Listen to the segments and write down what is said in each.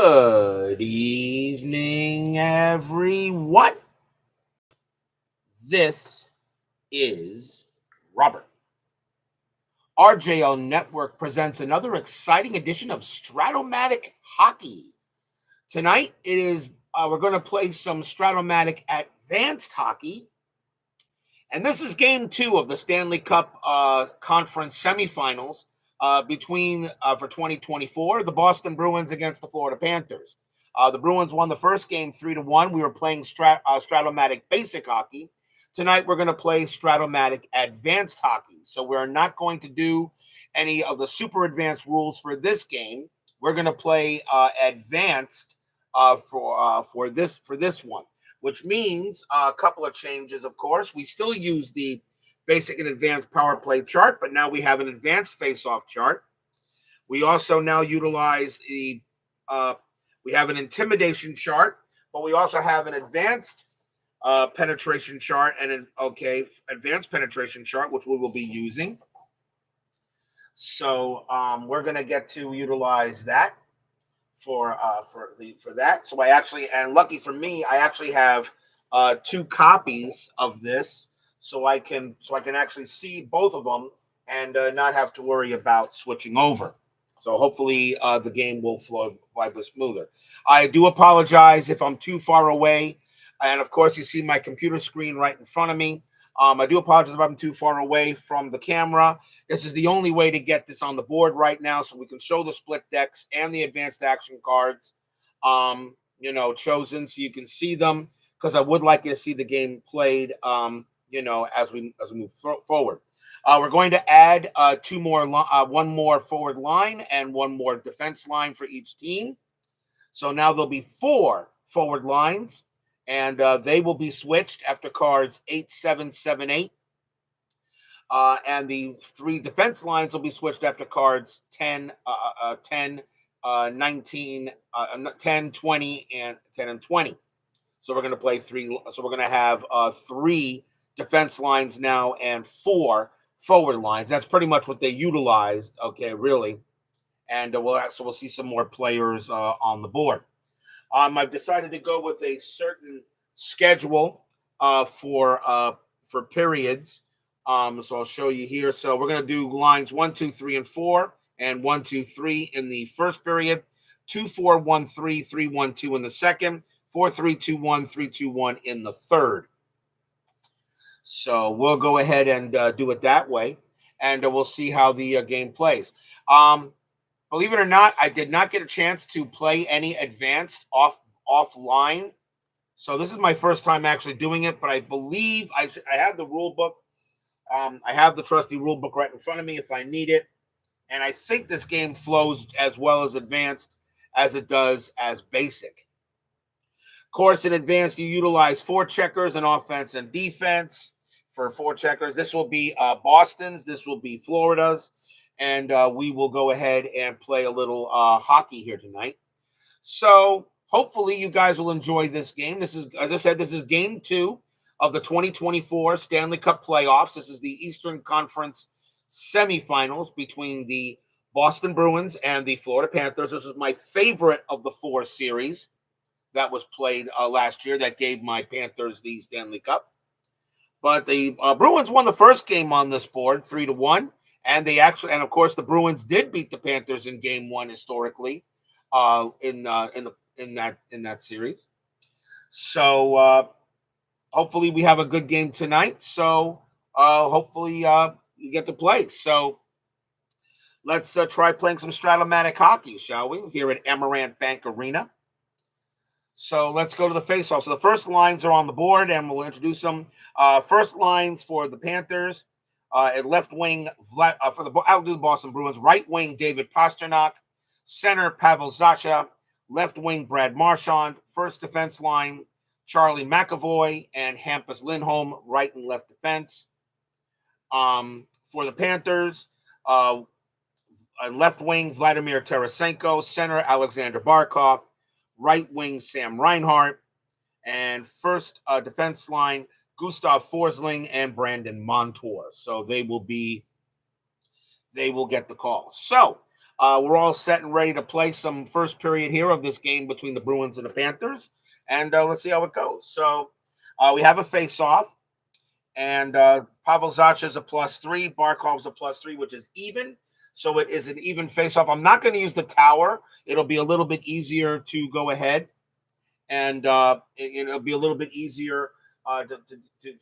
Good evening, everyone. This is Robert. RJL Network presents another exciting edition of Stratomatic Hockey. Tonight, we're going to play some Stratomatic Advanced Hockey, and this is Game 2 of the Stanley Cup Conference semifinals for 2024, the Boston Bruins against the Florida Panthers. The Bruins won the first game 3-1. We were playing Stratomatic Basic Hockey. Tonight, we're going to play Stratomatic Advanced Hockey. So we're not going to do any of the super advanced rules for this game. We're going to play advanced for this one, which means a couple of changes, of course. We still use the basic and advanced power play chart, but now we have an advanced face-off chart. We also now utilize we have an intimidation chart, but we also have an advanced penetration chart and an advanced penetration chart, which we will be using. So we're going to get to utilize that for that. So lucky for me, I actually have 2 copies of this. So I can actually see both of them and not have to worry about switching over. So hopefully the game will flow slightly smoother. I do apologize if I'm too far away, and of course you see my computer screen right in front of me. I do apologize if I'm too far away from the camera. This is the only way to get this on the board right now, so we can show the split decks and the advanced action cards, chosen so you can see them, because I would like you to see the game played. As we move forward, we're going to add one more forward line and one more defense line for each team. So now there'll be 4 forward lines, and they will be switched after cards 8, 7, 7, 8. And the 3 defense lines will be switched after cards 10, 19, 10, 20, and 10 and 20. So we're going to play 3. So we're going to have 3 defense lines now and 4 forward lines. That's pretty much what they utilized, really. And we'll see some more players on the board. I've decided to go with a certain schedule for periods. So I'll show you here. So we're going to do lines 1, 2, 3, and 4, and 1, 2, 3 in the first period, 2, 4, 1, 3, 3, 1, 2 in the second, 4, 3, 2, 1, 3, 2, 1 in the third. So we'll go ahead and do it that way, and we'll see how the game plays. Believe it or not, I did not get a chance to play any advanced offline. So this is my first time actually doing it, but I believe I have the rule book. I have the trusty rule book right in front of me if I need it. And I think this game flows as well as advanced as it does as basic. Of course, in advanced, you utilize 4 checkers in offense and defense. For 4 checkers, this will be Boston's, this will be Florida's, and we will go ahead and play a little hockey here tonight. So hopefully you guys will enjoy this game. This is, as I said, this is Game 2 of the 2024 Stanley Cup playoffs. This is the Eastern Conference semifinals between the Boston Bruins and the Florida Panthers. This is my favorite of the 4 series that was played last year that gave my Panthers the Stanley Cup. But the Bruins won the first game on this board 3-1, and of course the Bruins did beat the Panthers in Game 1 historically in that series. So hopefully we have a good game tonight. So hopefully you get to play. So let's try playing some Stratomatic hockey, shall we? Here at Amerant Bank Arena. So let's go to the face-off. So the first lines are on the board, and we'll introduce them. First lines for the Panthers. At left wing, I'll do the Boston Bruins. Right wing, David Pastrnak. Center, Pavel Zacha. Left wing, Brad Marchand. First defense line, Charlie McAvoy and Hampus Lindholm, right and left defense. For the Panthers, left wing, Vladimir Tarasenko. Center, Alexander Barkov. Right wing, Sam Reinhart, and first defense line, Gustav Forsling and Brandon Montour. So they will get the call. So We're all set and ready to play some first period here of this game between the Bruins and the Panthers. And let's see how it goes. So we have a face-off. And Pavel Zacha is a +3. Barkov's a +3, which is even. So it is an even face-off. I'm not going to use the tower. It'll be a little bit easier to go ahead. And it'll be a little bit easier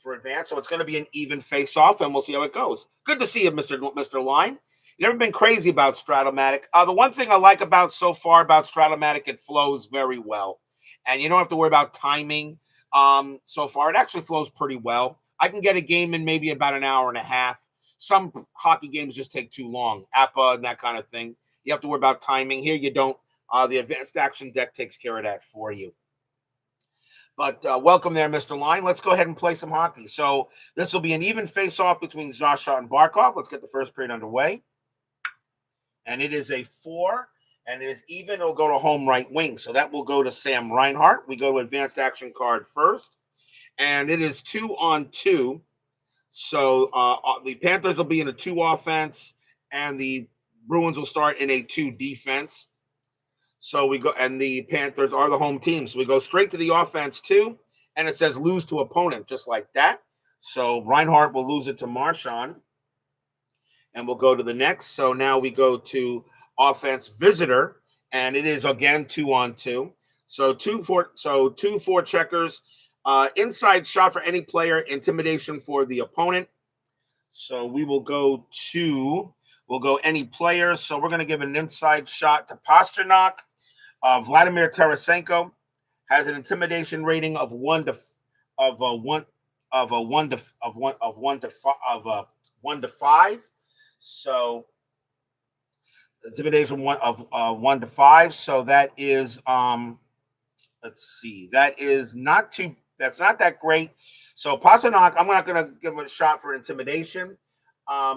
for advance. So it's going to be an even face-off, and we'll see how it goes. Good to see you, Mr. Line. Never been crazy about Stratomatic. The one thing I like so far about Stratomatic, it flows very well. And you don't have to worry about timing. So far, it actually flows pretty well. I can get a game in maybe about an hour and a half. Some hockey games just take too long, APA and that kind of thing. You have to worry about timing. Here you don't. The advanced action deck takes care of that for you. But welcome there, Mr. Line. Let's go ahead and play some hockey. So this will be an even face-off between Zacha and Barkov. Let's get the first period underway. And it is a 4, and it is even. It'll go to home right wing. So that will go to Sam Reinhart. We go to advanced action card first. And it is 2-on-2. So the Panthers will be in a 2 offense, and the Bruins will start in a 2 defense. So we go, and the Panthers are the home team. So we go straight to the offense too, and it says lose to opponent, just like that. So Reinhart will lose it to Marchand, and we'll go to the next. So now we go to offense visitor, and it is again 2-on-2. So 2 4 checkers. Inside shot for any player, intimidation for the opponent. So we'll go any player. So we're going to give an inside shot to Pasternak. Vladimir Tarasenko has an intimidation rating of 1 to 5. So intimidation 1 to 5. So that is let's see. That is not too. That's not that great. So Pasternak, I'm not going to give him a shot for intimidation.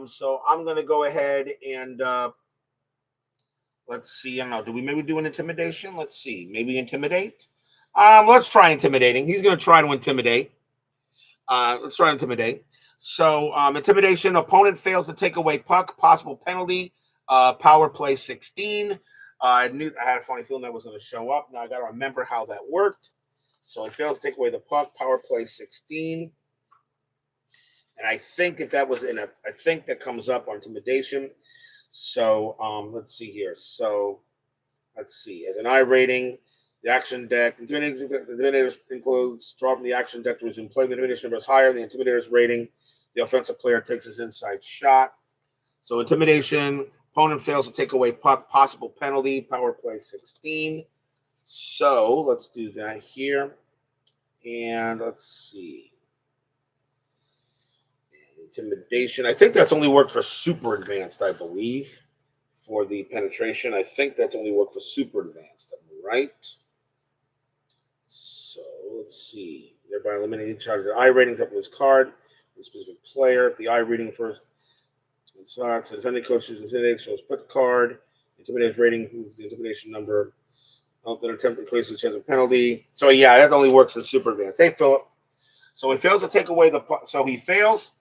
So I'm going to go ahead and let's see. I don't know. Do we maybe do an intimidation? Let's see. Maybe intimidate. Let's try intimidating. He's going to try to intimidate. Let's try intimidate. So intimidation. Opponent fails to take away puck. Possible penalty. Power play 16. I had a funny feeling that was going to show up. Now I got to remember how that worked. So it fails to take away the puck. Power play 16. And I think if that was I think that comes up on intimidation. So let's see here. So let's see. As an I rating, the action deck, intimidators includes draw from the action deck to resume play. The intimidation number is higher. The intimidator's rating, the offensive player takes his inside shot. So intimidation, opponent fails to take away puck, possible penalty, power play 16. So let's do that here. And let's see. Intimidation. I think that's only worked for super advanced, I believe, for the penetration. I think that's only worked for super advanced. Am I right? So let's see. Thereby eliminating charges of I rating up his card. A specific player. If the I reading first sucks, the defending coach is intimidated, shows put card. Intimidation rating, the intimidation number. Then attempt increases the chance of penalty. So yeah, that only works in super advanced. Hey, Philip. So he fails to take away the puck. So he fails.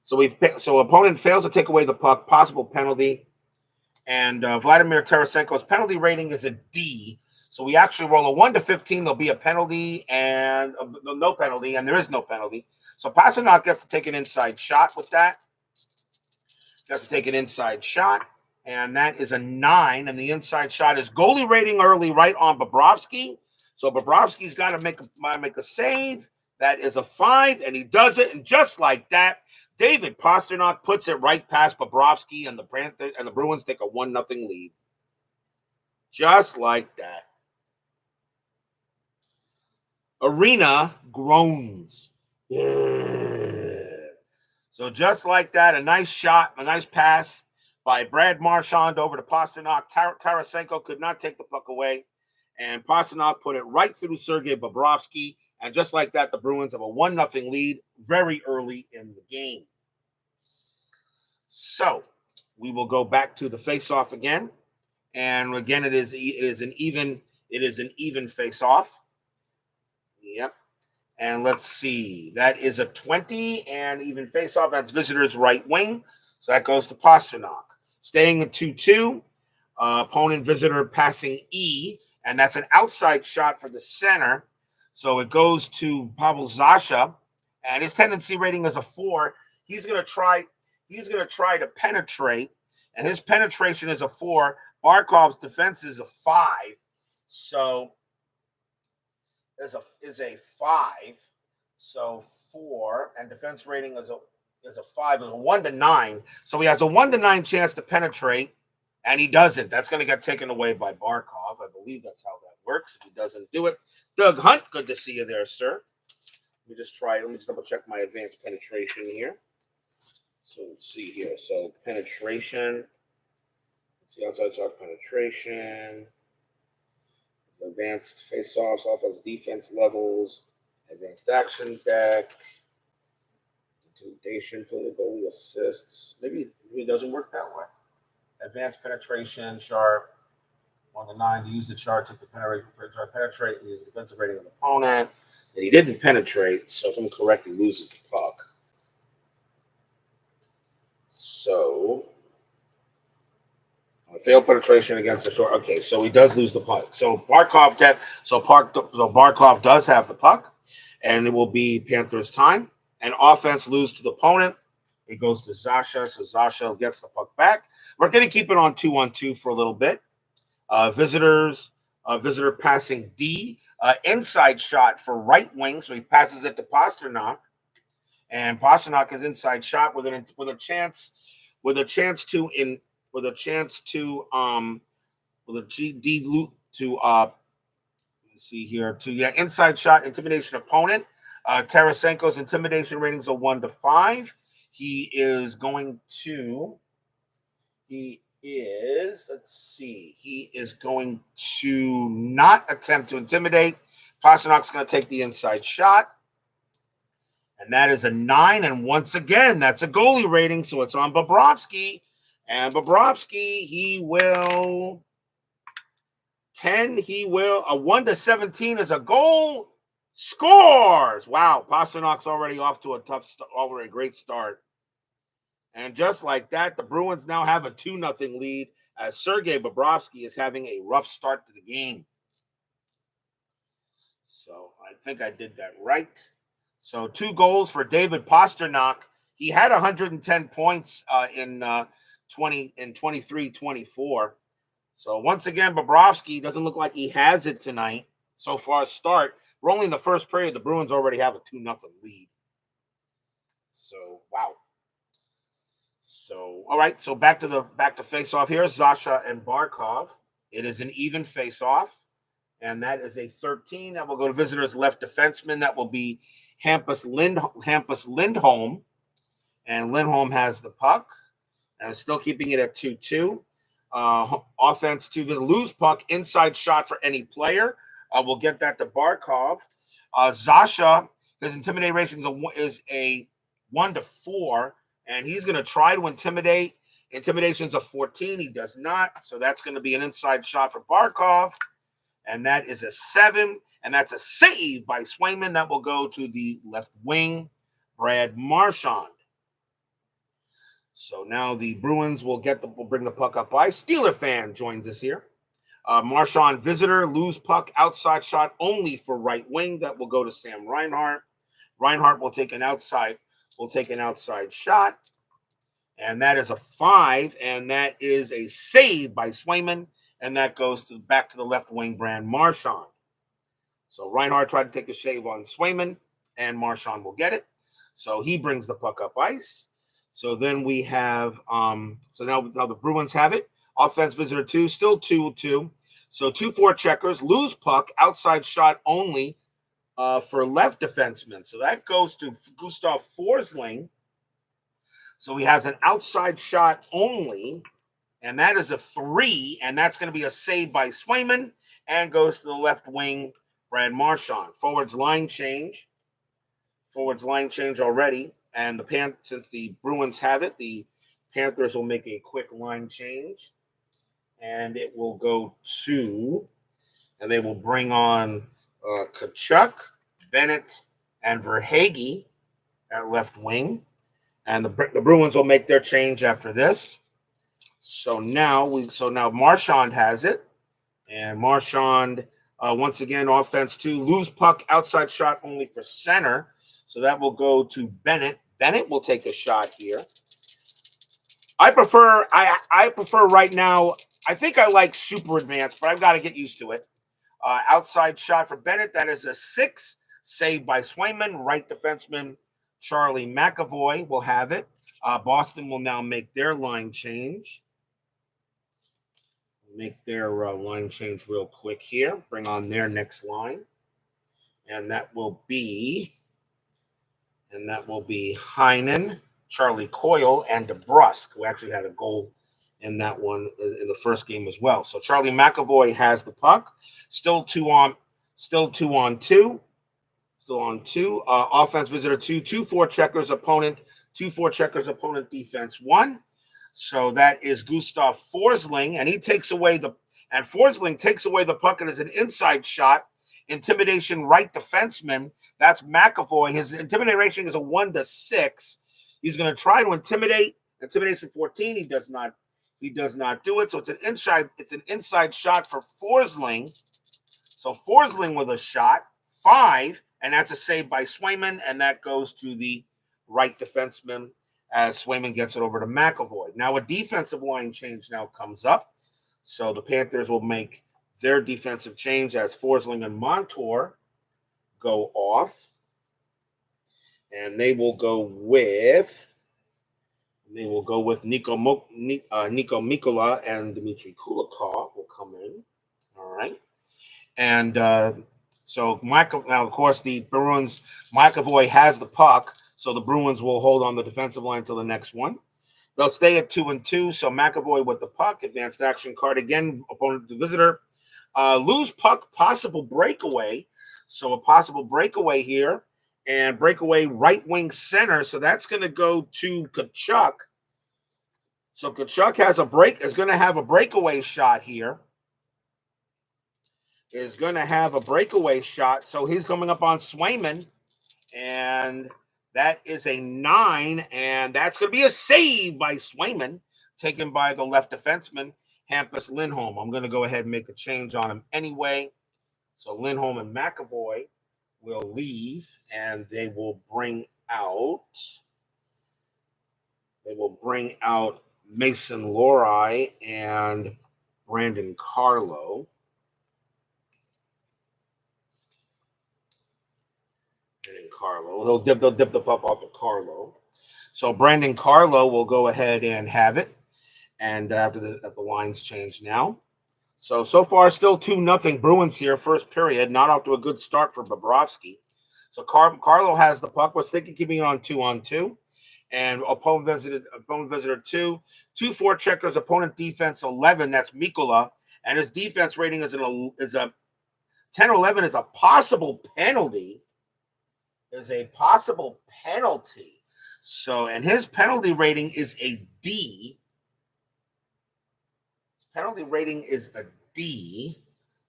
So opponent fails to take away the puck. Possible penalty. And Vladimir Tarasenko's penalty rating is a D. So we actually roll a 1 to 15. There'll be a penalty and no penalty, and there is no penalty. So Pasternak gets to take an inside shot with that. Gets to take an inside shot. And that is a 9, and the inside shot is goalie rating early right on Bobrovsky. So Bobrovsky's got to make a save. That is a 5, and he does it. And just like that, David Pasternak puts it right past Bobrovsky, and the Bruins take a 1-0 lead. Just like that. Arena groans. Yeah. So just like that, a nice shot, a nice pass by Brad Marchand over to Pasternak. Tarasenko could not take the puck away, and Pasternak put it right through Sergei Bobrovsky, and just like that, the Bruins have a 1-0 lead very early in the game. So we will go back to the face-off again, and again, it is an even face-off. Yep. And let's see, that is a 20 and even face-off. That's visitors right wing, so that goes to Pasternak. Staying at 2-2, Opponent visitor passing E, and that's an outside shot for the center. So it goes to Pavel Zacha, and his tendency rating is a 4. He's going to try to penetrate, and his penetration is a 4. Barkov's defense is a 5. So is a 5. So 4, and defense rating is a 5, is a 1 to 9. So he has a 1 to 9 chance to penetrate, and he doesn't. That's going to get taken away by Barkov. I believe that's how that works. If he doesn't do it, Doug Hunt, good to see you there, sir. Let me just double check my advanced penetration here. So let's see here. So penetration. Let's see, outside shot penetration. Advanced face-offs, offense, defense levels, advanced action deck, intimidation, political assists. Maybe it doesn't work that way. Advanced penetration chart, 1 to 9. To use the chart to penetrate, use the defensive rating of the opponent. And he didn't penetrate, so if I'm correct, he loses the puck. So failed penetration against the short. Okay, so he does lose the puck. So Barkov does have the puck, and it will be Panthers time. And offense lose to the opponent. It goes to Zacha, so Zacha gets the puck back. We're going to keep it on 2-on-2 for a little bit. Visitor passing D, inside shot for right wing, so he passes it to Pastrnak, and Pastrnak is inside shot with a chance to inside shot, intimidation opponent. Tarasenko's intimidation ratings are 1 to 5. He is going to not attempt to intimidate. Pasternak's going to take the inside shot. And that is a 9. And once again, that's a goalie rating. So it's on Bobrovsky. And Bobrovsky, a 1 to 17 is a goal. Scores. Wow. Pasternak's already off to a great start. And just like that, the Bruins now have a 2-0 lead as Sergei Bobrovsky is having a rough start to the game. So I think I did that right. So 2 goals for David Pastrnak. He had 110 points in 23-24. So once again, Bobrovsky doesn't look like he has it tonight. So far, start. We're only in the first period. The Bruins already have a 2-0 lead. So wow. So all right. So back to face off here. Zacha and Barkov. It is an even face off, and that is a 13. That will go to visitors left defenseman. That will be Hampus Lindholm, and Lindholm has the puck, and is still keeping it at 2-2. Offense to the lose puck, inside shot for any player. We'll get that to Barkov. Zacha, his intimidation is a 1 to 4, and he's going to try to intimidate. Intimidation's a 14. He does not, so that's going to be an inside shot for Barkov, and that is a 7, and that's a save by Swayman. That will go to the left wing, Brad Marchand. So now the Bruins will bring the puck up by. Steeler fan joins us here. Marchand visitor, lose puck, outside shot only for right wing. That will go to Sam Reinhart. Reinhart will take an outside shot. And that is a 5, and that is a save by Swayman, and that goes back to the left wing, Brad Marchand. So Reinhart tried to take a shave on Swayman, and Marchand will get it. So he brings the puck up ice. So then we have, so now the Bruins have it. Offense visitor 2, still 2-2. So 2-4 checkers, lose puck, outside shot only for left defenseman. So that goes to Gustav Forsling. So he has an outside shot only, and that is a 3, and that's going to be a save by Swayman, and goes to the left wing, Brad Marchand. Forwards line change already. And since the Bruins have it, the Panthers will make a quick line change. And it will go to, and they will bring on Tkachuk, Bennett, and Verhaeghe at left wing. And the Bruins will make their change after this. So now Marchand has it, and Marchand once again offense 2, lose puck, outside shot only for center. So that will go to Bennett. Bennett will take a shot here. I prefer right now. I think I like super advanced, but I've got to get used to it. Outside shot for Bennett. That is a 6. Saved by Swayman. Right defenseman Charlie McAvoy will have it. Boston will now make their line change. Make their line change real quick here. Bring on their next line. And that will be Heinen, Charlie Coyle, and DeBrusque, who actually had a goal in that one in the first game as well. So Charlie McAvoy has the puck. Still two on two. Offense visitor 2, 2-4 checkers opponent, 2-4 checkers opponent defense 1. So that is Gustav Forsling, and Forsling takes away the puck and is an inside shot. Intimidation right defenseman. That's McAvoy. His intimidation is a 1-6. He's going to try to intimidate. Intimidation 14. He does not do it. So it's an inside shot for Forsling. So Forsling with a shot, 5, and that's a save by Swayman, and that goes to the right defenseman as Swayman gets it over to McAvoy. Now a defensive line change now comes up. So the Panthers will make their defensive change as Forsling and Montour go off. And they will go with Nico Mikkola and Dmitry Kulikov will come in. All right. And so now, of course, the Bruins, McAvoy has the puck, so the Bruins will hold on the defensive line until the next one. They'll stay at 2-2, so McAvoy with the puck, advanced action card again, opponent to visitor. Lose puck, possible breakaway. So a possible breakaway here, and breakaway right wing center. So that's going to go to Tkachuk. So Tkachuk is going to have a breakaway shot here. So he's coming up on Swayman, and that is a 9, and that's going to be a save by Swayman, taken by the left defenseman, Hampus Lindholm. I'm going to go ahead and make a change on him anyway. So Lindholm and McAvoy will leave, and they will bring out Mason Lohrei and Brandon Carlo. They'll dip the puck off to Carlo. So Brandon Carlo will go ahead and have it. And after the lines change now. So far, still 2-0 Bruins here, first period. Not off to a good start for Bobrovsky. So Carlo has the puck. We're thinking keeping it on 2-on-2. And opponent visitor 2. 2-4 checkers, opponent defense 11. That's Mikkola. And his defense rating is a 10-11 is a possible penalty. So, and his penalty rating is a D. Penalty rating is a D.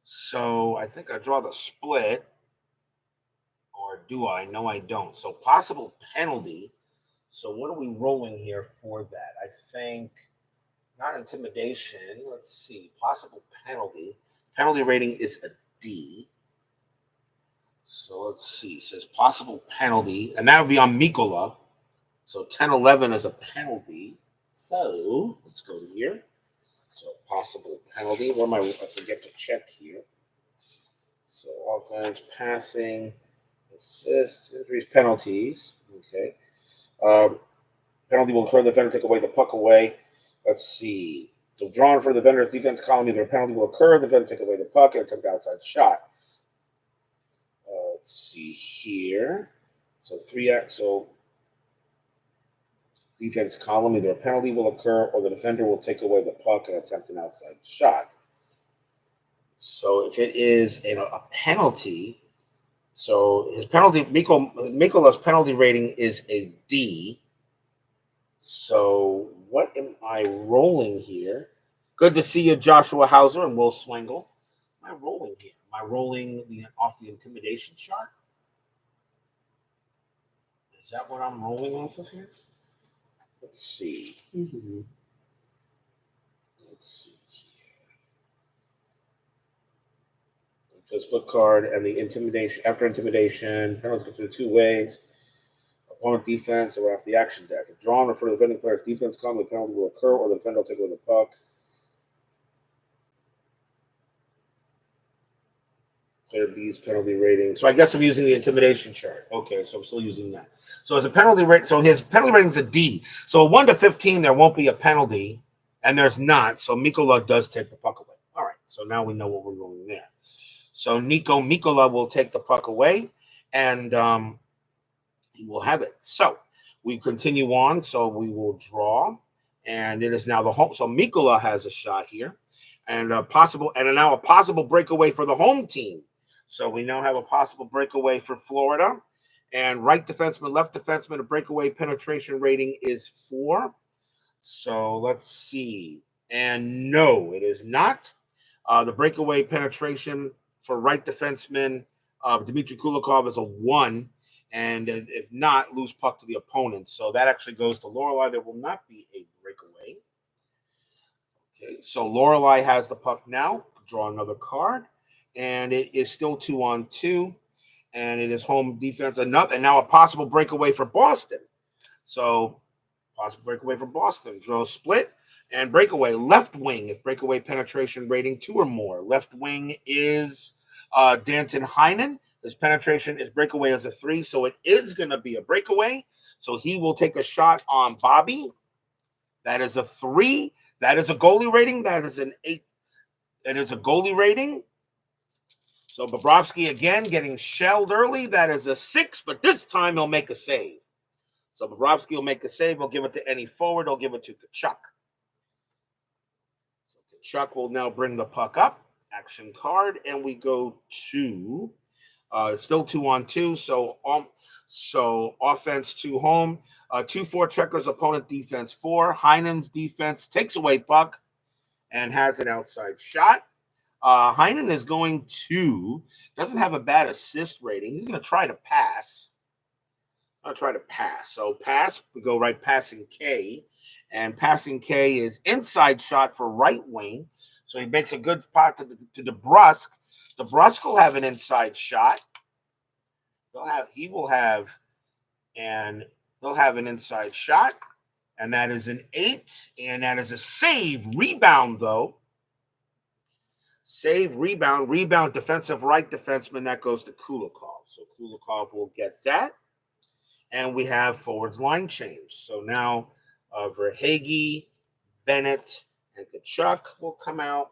So I think I draw the split. Or do I? No, I don't. So possible penalty. So what are we rolling here for that? I think not intimidation. Let's see. Possible penalty. Penalty rating is a D. So let's see. It says possible penalty. And that would be on Mikkola. So 10-11 is a penalty. So let's go to here. So possible penalty. Where am I? I forget to check here. So offense, passing, assists, injuries, penalties. Okay. Penalty will occur. The defender take away the puck away. Let's see. So drawn for the defender's defense column. Either a penalty will occur. The defender take away the puck and attempt outside shot. Let's see here. So 3x. So defense column, either a penalty will occur or the defender will take away the puck and attempt an outside shot. So if it is a penalty, so his penalty, Mikkola's penalty rating is a D. So what am I rolling here? Good to see you, Joshua Hauser and Will Swingle. What am I rolling here? Am I rolling off the intimidation chart? Is that what I'm rolling off of here? Let's see. Let's see here. The split card and the intimidation. After intimidation, penalty through 2 ways. Opponent defense or off the action deck. If drawn or for the defending player's defense column, the penalty will occur or the defender will take away the puck. Player B's penalty rating. So I guess I'm using the intimidation chart. Okay, so I'm still using that. So as a penalty rate, so his penalty rating is a D. So 1 to 15, there won't be a penalty, and there's not. So Mikola does take the puck away. All right, so now we know what we're doing there. So Mikola will take the puck away, and he will have it. So we continue on. So we will draw, and it is now the home. So Mikola has a shot here, and now a possible breakaway for the home team. So we now have a possible breakaway for Florida, and right defenseman, left defenseman, a breakaway penetration rating is 4. So let's see. And no, it is not. The breakaway penetration for right defenseman, Dmitry Kulikov, is a 1. And if not, lose puck to the opponent. So that actually goes to Lorelei. There will not be a breakaway. Okay, so Lorelei has the puck now. Draw another card. And it is still 2-on-2. And it is home defense. And now a possible breakaway for Boston. So possible breakaway for Boston. Draw split and breakaway. Left wing, if breakaway penetration rating 2 or more. Left wing is Danton Heinen. His penetration, his breakaway is a 3, so it is going to be a breakaway. So he will take a shot on Bobby. That is a 3. That is a goalie rating. That is an 8. That is a goalie rating. So Bobrovsky again getting shelled early. That is a 6, but this time he'll make a save. So Bobrovsky will make a save. He'll give it to any forward. He'll give it to Kachuk. So Kachuk will now bring the puck up. Action card, and we go to it's still 2-on-2. So offense 2 home. 2-4 checkers, opponent defense 4. Heinen's defense takes away puck and has an outside shot. Heinen is going to, doesn't have a bad assist rating. He's going to try to pass. So pass, we go right passing K. And passing K is inside shot for right wing. So he makes a good spot to DeBrusk. DeBrusk will have an inside shot. They'll have an inside shot. And that is an 8. And that is a save. Rebound, though. Save, rebound, defensive right defenseman. That goes to Kulikov. So Kulikov will get that. And we have forwards line change. So now Verhaeghe, Bennett, and Kachuk will come out.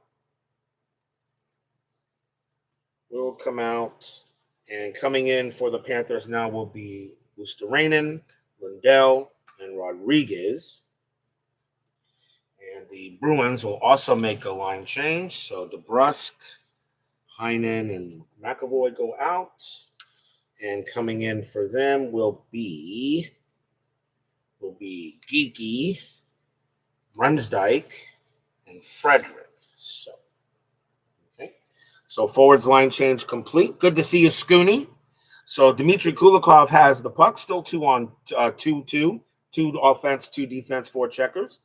And coming in for the Panthers now will be Luosterainen, Lundell, and Rodriguez. And the Bruins will also make a line change. So DeBrusk, Heinen, and McAvoy go out. And coming in for them will be Geeky, Runsdyke, and Frederick. So forwards line change complete. Good to see you, Scooney. So Dmitry Kulikov has the puck, still 2-on-2, 2 offense, 2 defense, 4 checkers.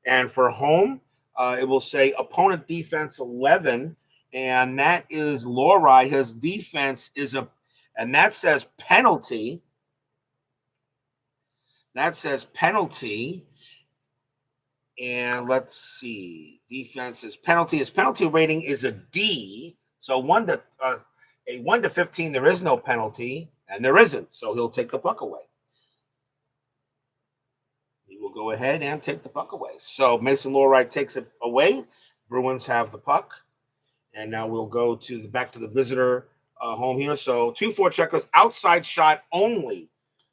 And for home, it will say opponent defense 11, and that is Lorelei. His defense is and that says penalty. And let's see. Defense is penalty. His penalty rating is a D. So 1 to 15, there is no penalty, and there isn't. So he'll take the puck away. He will go ahead and take the puck away. So Mason Lorelei takes it away. Bruins have the puck. And now we'll go back to the visitor home here. So 2-4 checkers, outside shot only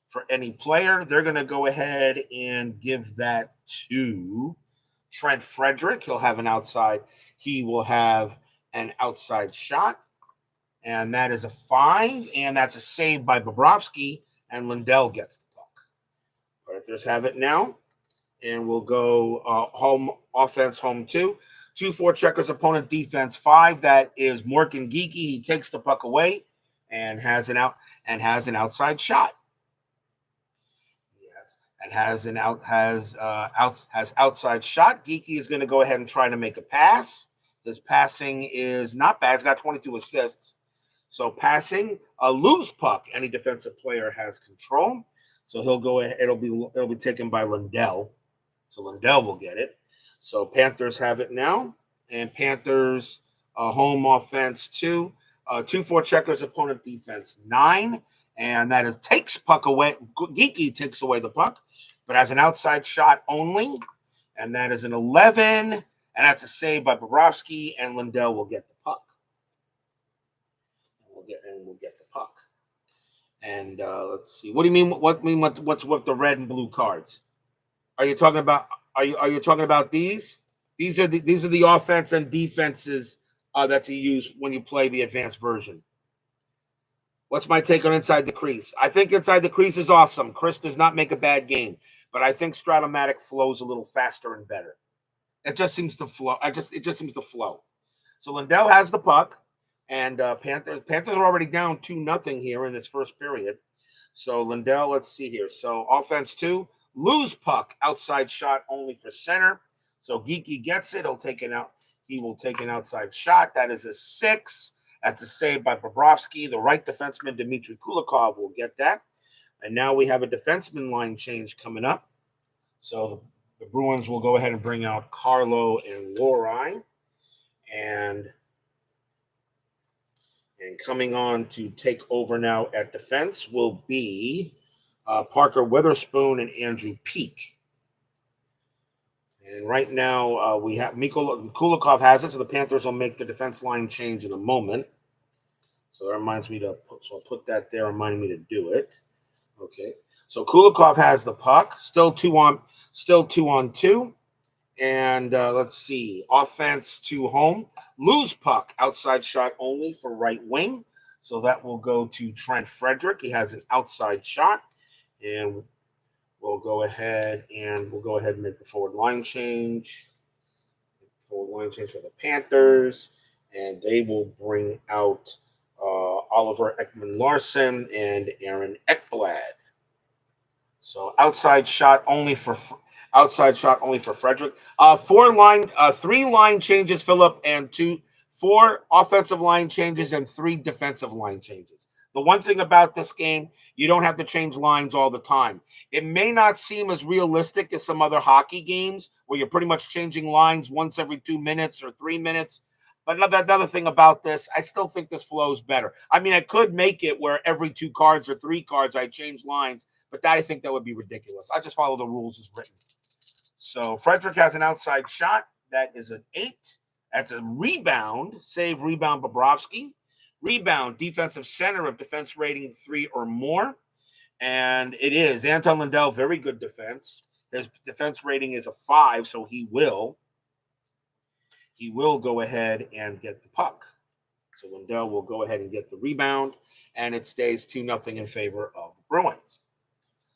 for any player. They're going to go ahead and give that to Trent Frederick. He'll have an outside. He will have an outside shot. And that is a 5. And that's a save by Bobrovsky. And Lundell gets the puck. Panthers have it now. And we'll go home offense, home 2. 2-4 checkers, opponent defense 5. That is Morgan Geeky. He takes the puck away and has an outside shot. Yes. and has outside shot. Geeky is going to go ahead and try to make a pass. His passing is not bad. He's got 22 assists. So passing a loose puck, any defensive player has control. So he'll go ahead. It'll be taken by Lindell. So Lindell will get it. So Panthers have it now, and Panthers home offense 2, 2-4 checkers, opponent defense 9, and that is takes puck away. Geeky takes away the puck, but has an outside shot only, and that is an 11, and that's a save by Bobrovsky, and Lindell will get the puck. We'll get the puck. And let's see. What do you mean? What's with the red and blue cards? Are you talking about? Are you talking about these? These are the offense and defenses that you use when you play the advanced version. What's my take on inside the crease? I think inside the crease is awesome. Chris does not make a bad game, but I think Stratomatic flows a little faster and better. It just seems to flow. It just seems to flow. So Lindell has the puck, and Panthers are already down 2-0 here in this first period. So Lindell, let's see here. So offense 2. Lose puck, outside shot only for center. So Geeky gets it. He'll take it out. He will take an outside shot. That is a 6. That's a save by Bobrovsky. The right defenseman, Dmitry Kulikov, will get that. And now we have a defenseman line change coming up. So the Bruins will go ahead and bring out Carlo and Lori. And coming on to take over now at defense will be Parker Witherspoon and Andrew Peak. And right now we have Kulikov has it, so the Panthers will make the defense line change in a moment. So that reminds me so I'll put that there, reminding me to do it. Okay. So Kulikov has the puck, still 2 on 2. And let's see, offense 2 home, lose puck, outside shot only for right wing. So that will go to Trent Frederick. He has an outside shot. And we'll go ahead and make the forward line change. Forward line change for the Panthers, and they will bring out Oliver Ekman-Larsson and Aaron Ekblad. So outside shot only for Frederick. 3 line changes, Philip, and 4 offensive line changes and 3 defensive line changes. The one thing about this game, you don't have to change lines all the time. It may not seem as realistic as some other hockey games where you're pretty much changing lines once every 2 minutes or 3 minutes. But another thing about this, I still think this flows better. I mean, I could make it where every 2 cards or 3 cards I change lines, but I think that would be ridiculous. I just follow the rules as written. So Frederick has an outside shot. That is an 8. That's a rebound. Save, rebound, Bobrovsky. Rebound, defensive center of defense rating 3 or more. And it is Anton Lindell, very good defense. His defense rating is a 5, so he will go ahead and get the puck. So Lindell will go ahead and get the rebound, and it stays 2-0 in favor of the Bruins.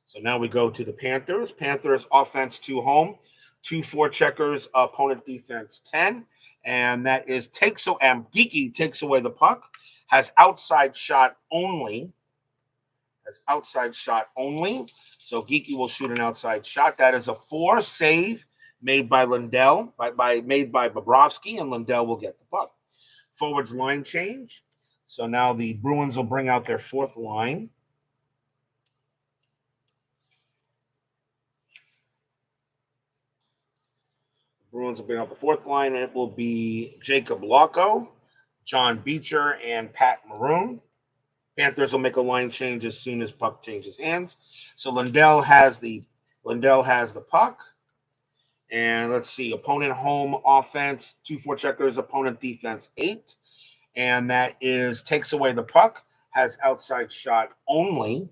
So now we go to the Panthers. Panthers offense 2 home, 2-4 checkers, opponent defense 10. And that is Geeky takes away the puck, has outside shot only. So Geeky will shoot an outside shot. That is a 4, save made by Lindell, made by Bobrovsky, and Lindell will get the puck. Forwards line change. So now the Bruins will bring out their 4th line. Bruins will bring out the 4th line, and it will be Jacob Locko, John Beecher, and Pat Maroon. Panthers will make a line change as soon as puck changes hands. So Lindell has the puck. And let's see, opponent home offense, 2-4 checkers, opponent defense 8. And that is takes away the puck, has outside shot only.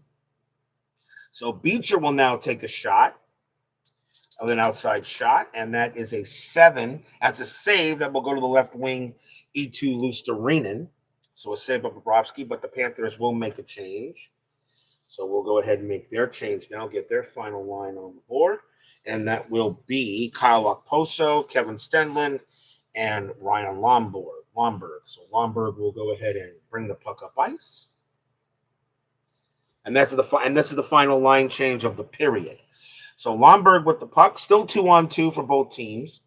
So Beecher will now take a shot of an outside shot, and that is a 7. That's a save that will go to the left wing, E2 Lusterinen. So a save by Bobrovsky, but the Panthers will make a change. So we'll go ahead and make their change now, get their final line on the board, and that will be Kyle Okposo, Kevin Stenlund, and Ryan Lomberg. So Lomberg will go ahead and bring the puck up ice. And this is the final line change of the period. So Lomberg with the puck, still 2-on-2 for both teams.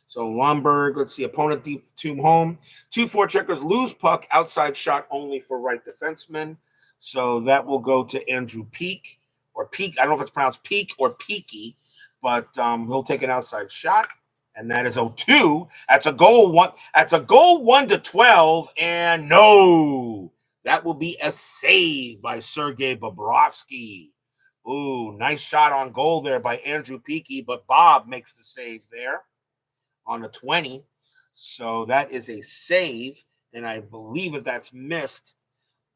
So Lomberg, let's see, opponent D2 home. 2-4 checkers, lose puck, outside shot only for right defenseman. So that will go to Andrew Peak or Peak. I don't know if it's pronounced Peak or Peaky, but he'll take an outside shot. And that is 0-2. That's a goal one. That's a goal 1-12. And no, that will be a save by Sergei Bobrovsky. Ooh, nice shot on goal there by Andrew Peaky, but Bob makes the save there on a 20. So that is a save. And I believe if that's missed,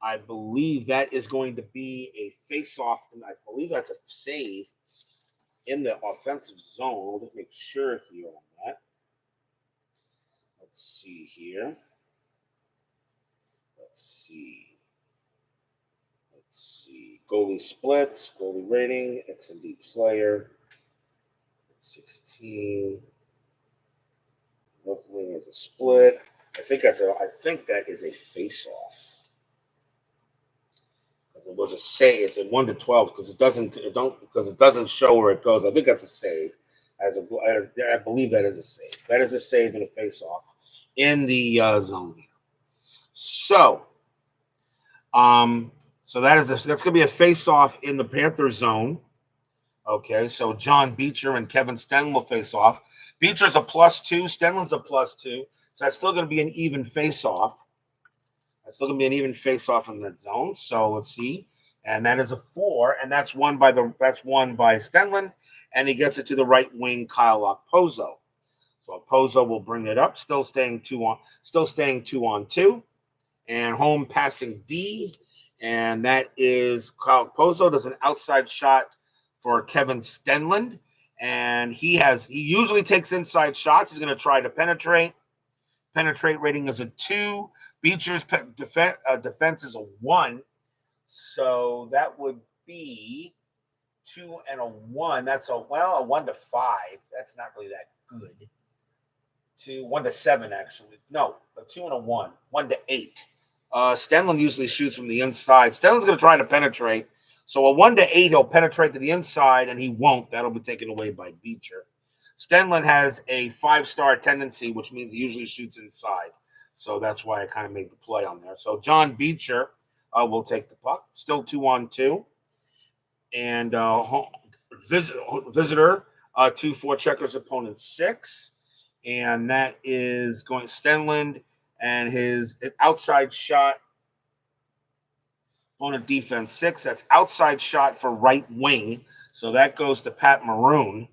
I believe that is going to be a face-off. And I believe that's a save in the offensive zone. We'll just make sure here on that. Let's see here. Let's see. Goalie splits, goalie rating, X&D player, 16. North wing is a split. I think that is a face-off. It was a save. It's a 1-12 because it doesn't show where it goes. I think that's a save. I believe that is a save. That is a save and a face-off in the zone here. So, that's going to be a face-off in the Panthers zone. Okay, so John Beecher and Kevin Stanley will face off. Beecher's a +2, Stenlin's a +2, so that's still going to be an even face-off. That's still going to be an even face-off in that zone. So let's see, and that is a 4, and that's won by Stenlin, and he gets it to the right wing, Kyle Okposo. So Okposo will bring it up, still staying 2-on-2, and home passing D, and that is Kyle Okposo does an outside shot for Kevin Stenlund, and he usually takes inside shots. He's going to try to penetrate. Penetrate rating is a 2. Beecher's defense is a 1. So that would be 2 and a 1. That's a 1-5. That's not really that good. 1-7 actually. No, a 2 and a 1. 1-8. Stenlund usually shoots from the inside. Stenlund's going to try to penetrate. So a 1-8, he'll penetrate to the inside, and he won't. That'll be taken away by Beecher. Stenlund has a 5-star tendency, which means he usually shoots inside. So that's why I kind of made the play on there. So John Beecher will take the puck. Still 2-on-2. And visitor, 2-4 checkers, opponent 6. And that is going Stenlund and his outside shot. Opponent defense 6. That's outside shot for right wing. So that goes to Pat Maroon.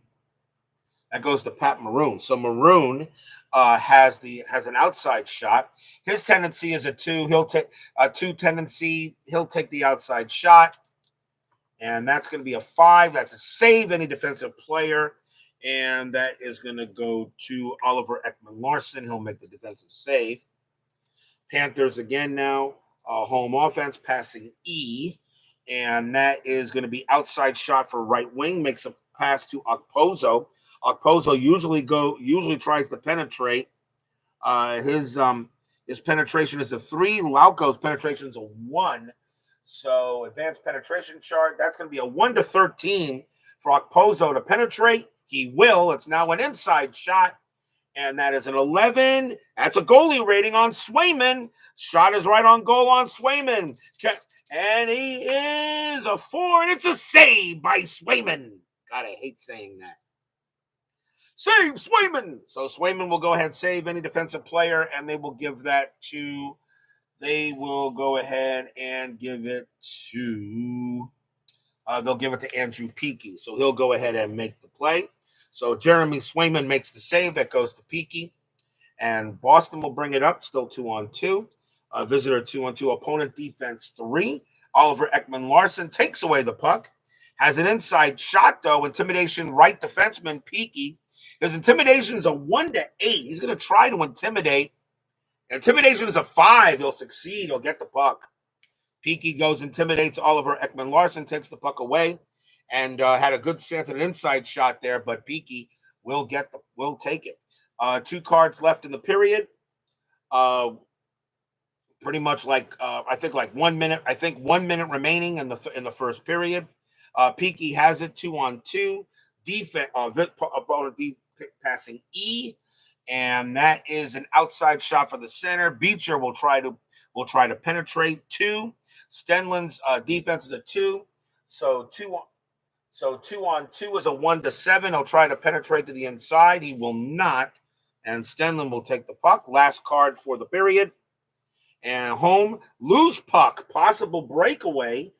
So Maroon has an outside shot. His tendency is a 2. He'll take a 2 tendency. He'll take the outside shot. And that's going to be a 5. That's a save, any defensive player. And that is going to go to Oliver Ekman-Larsson. He'll make the defensive save. Panthers again now. Home offense, passing E, and that is going to be outside shot for right wing. Makes a pass to Okposo. Okposo usually tries to penetrate. His penetration is a 3. Lauko's penetration is a 1. So advanced penetration chart. That's going to be a 1-13 for Okposo to penetrate. He will. It's now an inside shot. And that is an 11. That's a goalie rating on Swayman. Shot is right on goal on Swayman. And he is a 4, and it's a save by Swayman. God, I hate saying that. Save Swayman. So Swayman will go ahead, save any defensive player, and they will give that to, they'll give it to Andrew Peaky. So he'll go ahead and make the play. So Jeremy Swayman makes the save. That goes to Peaky. And Boston will bring it up, still 2-on-2. Visitor 2-on-2. Opponent defense 3. Oliver Ekman-Larsson takes away the puck. Has an inside shot, though. Intimidation, right defenseman, Peaky. His intimidation is a 1-8. He's going to try to intimidate. Intimidation is a 5. He'll succeed. He'll get the puck. Peaky goes, intimidates Oliver Ekman-Larsson, takes the puck away. And had a good chance at an inside shot there, but Peaky will take it. 2 cards left in the period. Pretty much I think 1 minute. I think 1 minute remaining in the first period. Peaky has it 2-on-2. defense, opponent passing E, and that is an outside shot for the center. Beecher will try to penetrate 2. Stenlin's defense is a 2, so 2-on-2 is a 1-7. He'll try to penetrate to the inside. He will not, and Stenlin will take the puck. Last card for the period. And home, lose puck, possible breakaway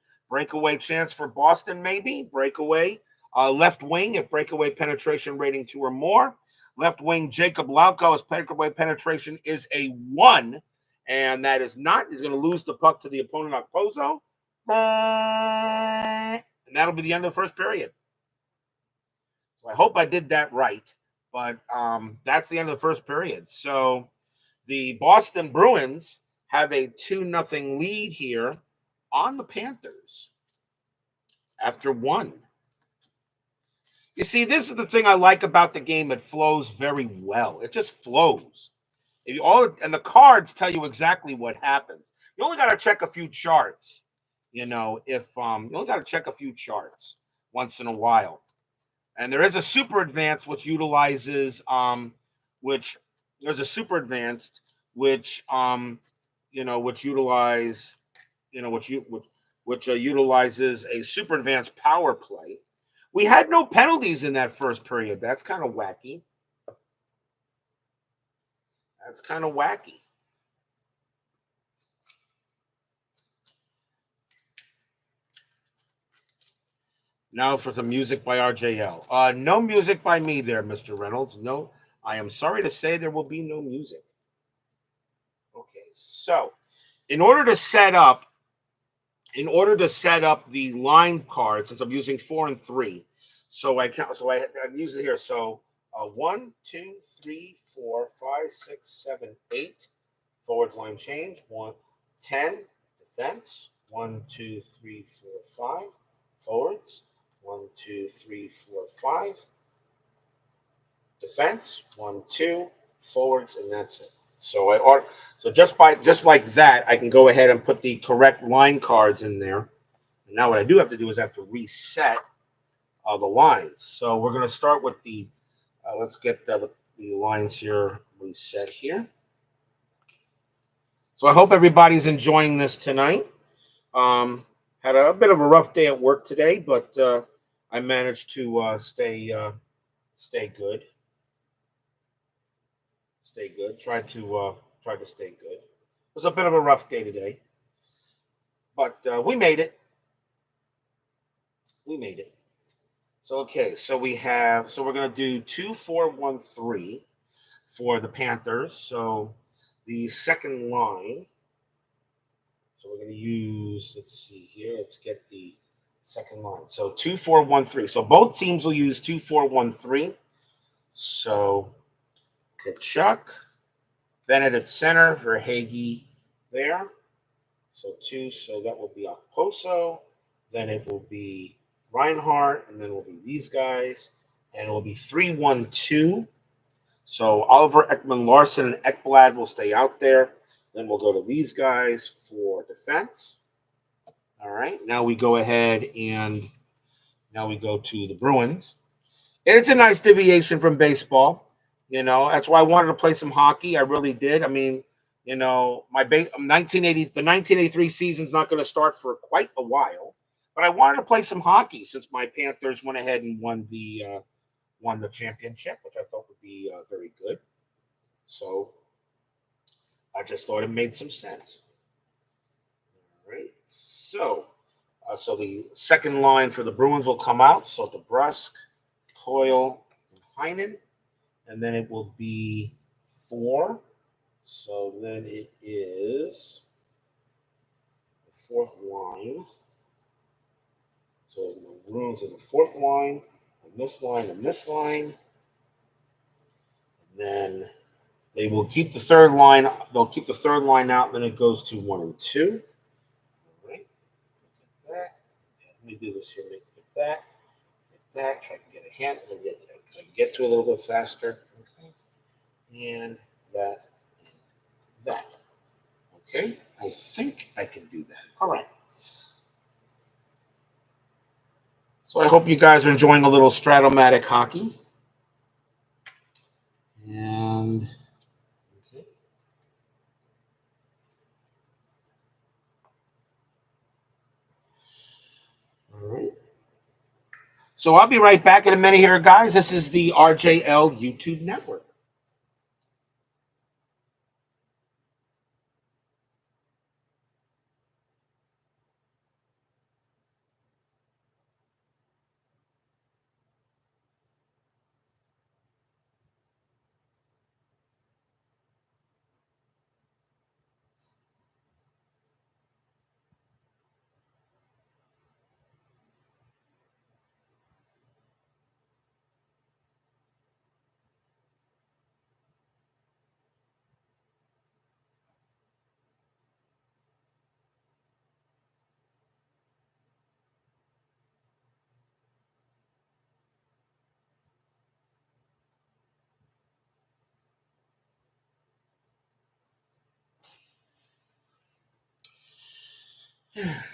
chance for Boston, maybe breakaway. Left wing, if breakaway penetration rating 2 or more. Left wing, Jacob Lauko's breakaway penetration is a 1, and that is not. He's going to lose the puck to the opponent, Okposo. And that'll be the end of the first period. So I hope I did that right, but that's the end of the first period. So the Boston Bruins have a 2-0 lead here on the Panthers after 1. You see, this is the thing I like about the game. It flows very well. It just flows. And the cards tell you exactly what happens. You only got to check a few charts. You only got to check a few charts once in a while. And there is a super advanced which utilizes which utilizes a super advanced power play. We had no penalties in that first period. That's kind of wacky. Now for some music by RJL. No music by me there, Mr. Reynolds. No, I am sorry to say there will be no music. Okay, so in order to set up the line card, since I'm using 4 and 3, I use it here. So 1, 2, 3, 4, 5, 6, 7, 8. Forwards line change. 10 defense. 1, 2, 3, 4, 5 forwards. 1, 2, 3, 4, 5 defense. 1, 2 forwards, and that's it. So just like that, I can go ahead and put the correct line cards in there. And now what I do have to do is I have to reset the lines. So we're going to start with the let's get the lines here reset here. So I hope everybody's enjoying this tonight. Had a bit of a rough day at work today, but I managed to stay good. Stay good. Tried to stay good. It was a bit of a rough day today, but we made it. So okay, so we're gonna do 2, 4, 1, 3 for the Panthers. So the second line. So we're gonna use. Let's see here. Let's get the second line. So 2, 4, 1, 3. So both teams will use 2, 4, 1, 3. So Kachuk, Bennett at center, Verhaeghe there. So 2, so that will be Okposo. Then it will be Reinhardt, and then it will be these guys. And it will be 3, 1, 2. So Oliver, Ekman, Larson, and Ekblad will stay out there. Then we'll go to these guys for defense. All right. Now we go ahead and now we go to the Bruins. And it's a nice deviation from baseball. That's why I wanted to play some hockey. I really did. I mean, the 1983 season's not going to start for quite a while, but I wanted to play some hockey since my Panthers went ahead and won the championship, which I thought would be very good. So I just thought it made some sense. All right. So the second line for the Bruins will come out. So DeBrusk, Coyle, and Heinen. And then it will be 4. So then it is the fourth line. So the Bruins in the fourth line, and this line, and this line. And then they will keep the third line. They'll keep the third line out, and then it goes to 1 and 2. All right. Get that. Let me do this here. Make that. Get that. Try to get a hand. Get to a little bit faster. Okay. And that. Okay. I think I can do that. All right. So I hope you guys are enjoying a little Stratomatic hockey. And okay. All right. So I'll be right back in a minute here, guys. This is the RJL YouTube network.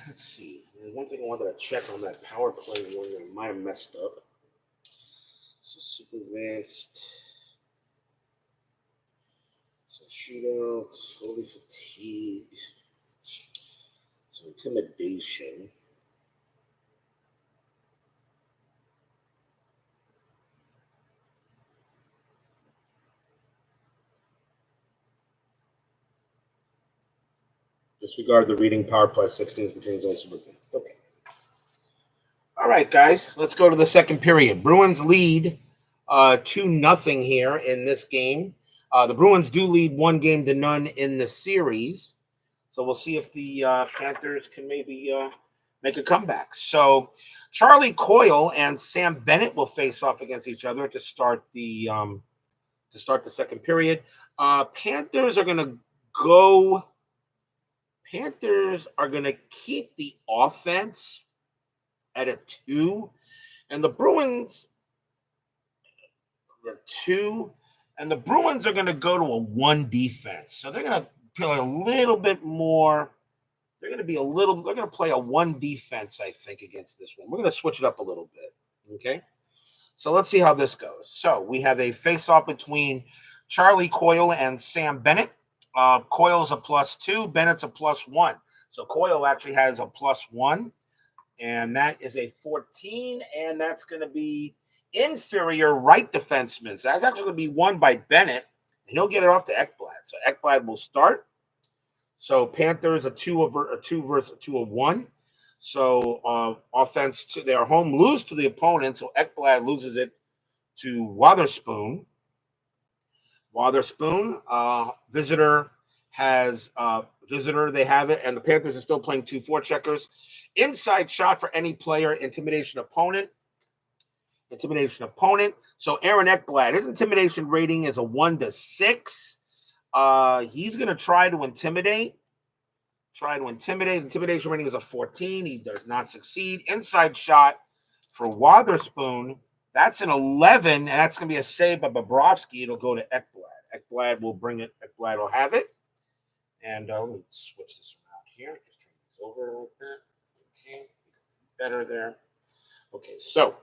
Let's see. One thing I wanted to check on that power play one that I might have messed up. So super advanced. So shootout, slowly fatigued. So intimidation. Disregard the reading power play 16 contains only super advanced. Okay. All right, guys. Let's go to the second period. Bruins lead 2-0 here in this game. The Bruins do lead 1-0 in the series. So we'll see if the Panthers can maybe make a comeback. So Charlie Coyle and Sam Bennett will face off against each other to start the second period. Panthers are going to keep the offense at a 2, and the Bruins are 2, and the Bruins are going to go to a 1 defense. So they're going to play a little bit more. They're going to play a 1 defense, I think, against this one. We're going to switch it up a little bit. Okay. So let's see how this goes. So we have a face-off between Charlie Coyle and Sam Bennett. Coyle's a +2, Bennett's a +1. So Coyle actually has a +1, and that is a 14, and that's going to be inferior right defenseman. So that's actually going to be won by Bennett, and he'll get it off to Ekblad. So Ekblad will start. So Panthers a 2 versus a 2-1. So offense to their home lose to the opponent. So Ekblad loses it to Wotherspoon. Visitor has visitor. They have it, and the Panthers are still playing 2 forecheckers. Inside shot for any player. Intimidation opponent. So Aaron Ekblad, his intimidation rating is a 1-6. He's going to try to intimidate. Intimidation rating is a 14. He does not succeed. Inside shot for Wotherspoon, that's an 11, and that's going to be a save by Bobrovsky. It'll go to Ekblad. Ekblad will bring it. Ekblad will have it. And let me switch this around here. Just turn this over like that. Okay, better there. Okay, so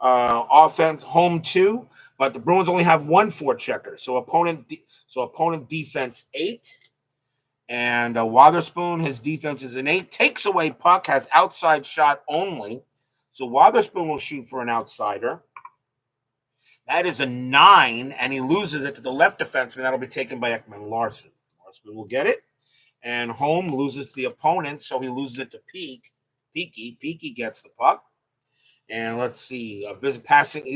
offense home 2, but the Bruins only have 1 forechecker. So opponent defense 8. And Wotherspoon, his defense is an 8. Takes away puck, has outside shot only. So Wotherspoon will shoot for an outsider. That is a 9, and he loses it to the left defenseman. That'll be taken by Ekman Larson. Larson will get it. And home loses to the opponent, so he loses it to Peaky. Peaky gets the puck. And let's see, he'll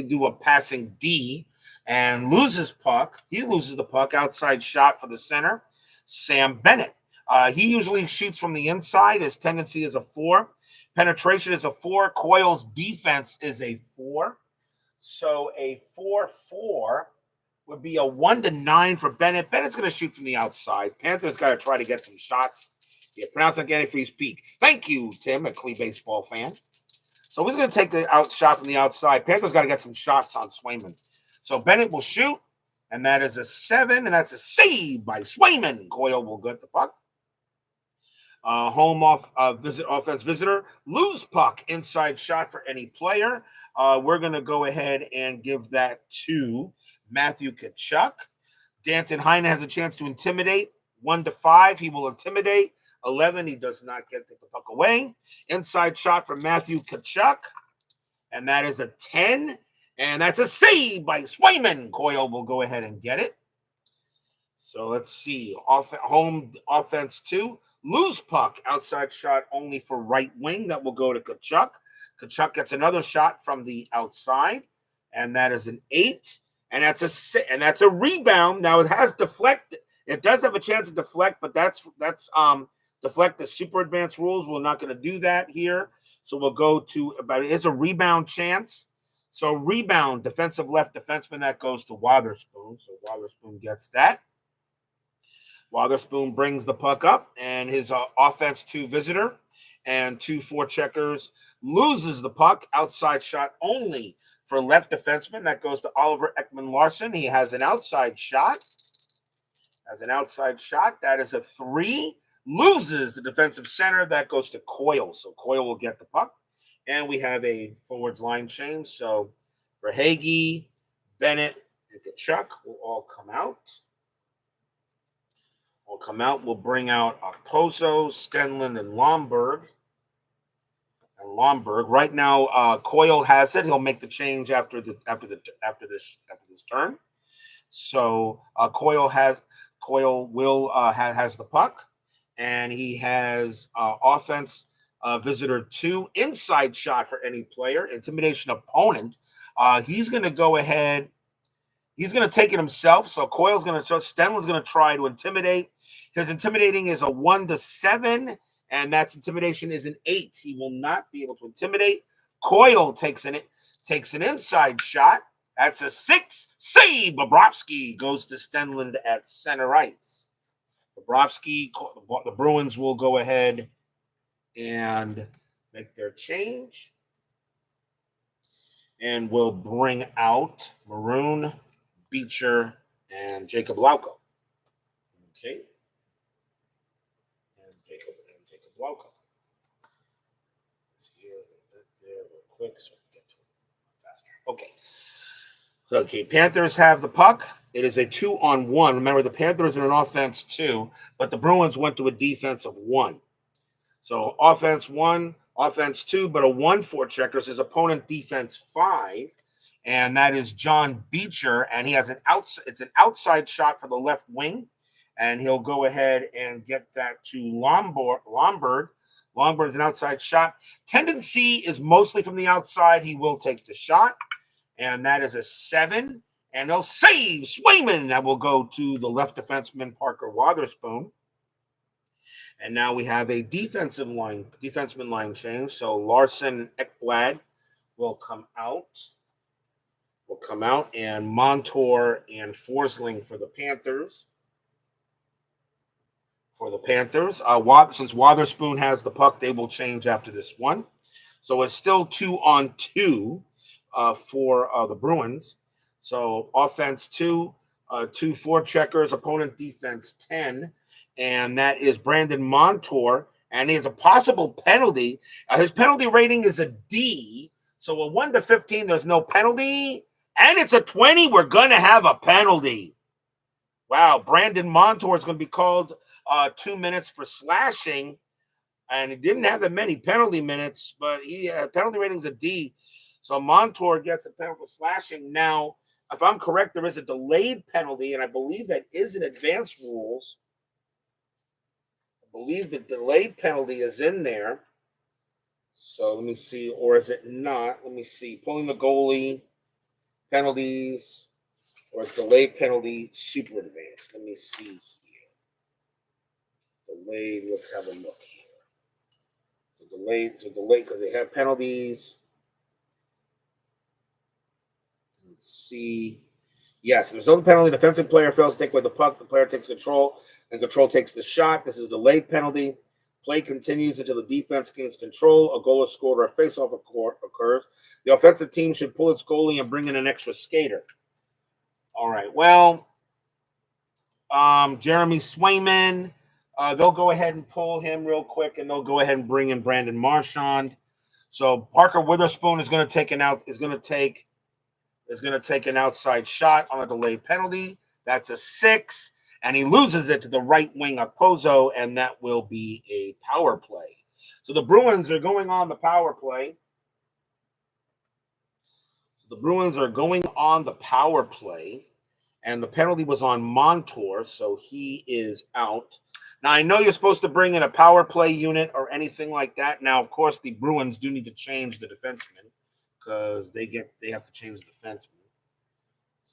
do a passing D and loses puck. He loses the puck, outside shot for the center. Sam Bennett. He usually shoots from the inside. His tendency is a 4. Penetration is a 4. Coyle's defense is a 4. So a 4-4 would be a 1-9 for Bennett. Bennett's going to shoot from the outside. Panthers got to try to get some shots. Yeah, pronounce again for his peak. Thank you, Tim, a Clee baseball fan. So he's going to take the shot from the outside. Panthers got to get some shots on Swayman. So Bennett will shoot. And that is a 7, and that's a save by Swayman. Coyle will get the puck. Offense visitor, lose puck, inside shot for any player. We're going to go ahead and give that to Matthew Tkachuk. Danton Heinen has a chance to intimidate. 1 to 5, he will intimidate. 11, he does not get the puck away. Inside shot from Matthew Tkachuk, and that is a 10. And that's a save by Swayman. Coyle will go ahead and get it. So let's see. Home offense 2. Lose puck. Outside shot only for right wing. That will go to Tkachuk. Tkachuk gets another shot from the outside, and that is an 8. And that's a rebound. Now it has deflected. It does have a chance to deflect, but that's deflect the super advanced rules. We're not going to do that here. So we'll go to about it's a rebound chance. So rebound, defensive left defenseman, that goes to Wotherspoon. So Wotherspoon gets that. Wotherspoon brings the puck up, and his offense 2 visitor and 2 forecheckers loses the puck. Outside shot only for left defenseman. That goes to Oliver Ekman-Larsson. He has an outside shot. That is a 3. Loses the defensive center. That goes to Coyle. So Coyle will get the puck. And we have a forwards line change. So Verhaeghe, Bennett, and Tkachuk will all come out. We'll bring out Okposo, Stenlund, and Lomberg. Right now, Coyle has it. He'll make the change after this turn. So Coyle has the puck, and he has offense visitor 2, inside shot for any player, intimidation opponent. He's going to go ahead. He's going to take it himself. So Stenlund's going to try to intimidate. His intimidating is a 1 to 7, and that's intimidation is an 8. He will not be able to intimidate. Coyle takes an inside shot. That's a 6. Save. Bobrovsky goes to Stenlund at center ice. Bobrovsky, the Bruins will go ahead and make their change. And we'll bring out Maroon, Beecher, and Jacob Lauko. Okay. And Jacob Lauko. Let's hear that there real quick so we get to it faster. Okay, Panthers have the puck. It is a 2-on-1. Remember, the Panthers are an offense 2, but the Bruins went to a defense of 1. So offense 1, offense 2, but a 1 forecheckers. His opponent defense 5, and that is John Beecher, and he has it's an outside shot for the left wing, and he'll go ahead and get that to Lomberg. Lomberg's an outside shot. Tendency is mostly from the outside. He will take the shot, and that is a 7, and they'll save Swayman. That will go to the left defenseman, Parker Wotherspoon. And now we have a defenseman line change. So Larson Ekblad will come out. And Montour and Forsling for the Panthers. Since Wotherspoon has the puck, they will change after this one. So it's still 2-on-2 for the Bruins. So offense 2, 2 forecheckers, opponent defense 10. And that is Brandon Montour, and he has a possible penalty. His penalty rating is a D, so a 1 to 15, there's no penalty, and it's a 20, we're going to have a penalty. Wow, Brandon Montour is going to be called 2 minutes for slashing, and he didn't have that many penalty minutes, but he penalty rating's a D, so Montour gets a penalty for slashing. Now, if I'm correct, there is a delayed penalty, and I believe that is in advanced rules. I believe the delayed penalty is in there. So let me see, or is it not? Let me see. Pulling the goalie, penalties, or is delayed penalty super advanced? Let me see here. Delayed, let's have a look here. So delayed because they have penalties. Let's see. Yes, there's no penalty. Defensive player fails to take away the puck. The player takes control, and control takes the shot. This is delayed penalty. Play continues until the defense gains control. A goal is scored or a faceoff occurs. The offensive team should pull its goalie and bring in an extra skater. All right. Well, Jeremy Swayman They'll go ahead and pull him real quick, and they'll go ahead and bring in Brandon Marchand. So Parker Witherspoon is going to take an outside shot on a delayed penalty. That's a 6, and he loses it to the right wing Okposo, and that will be a power play. So the Bruins are going on the power play. And the penalty was on Montour, so he is out. Now, I know you're supposed to bring in a power play unit or anything like that. Now, of course, the Bruins do need to change the defenseman because they have to change the defenseman.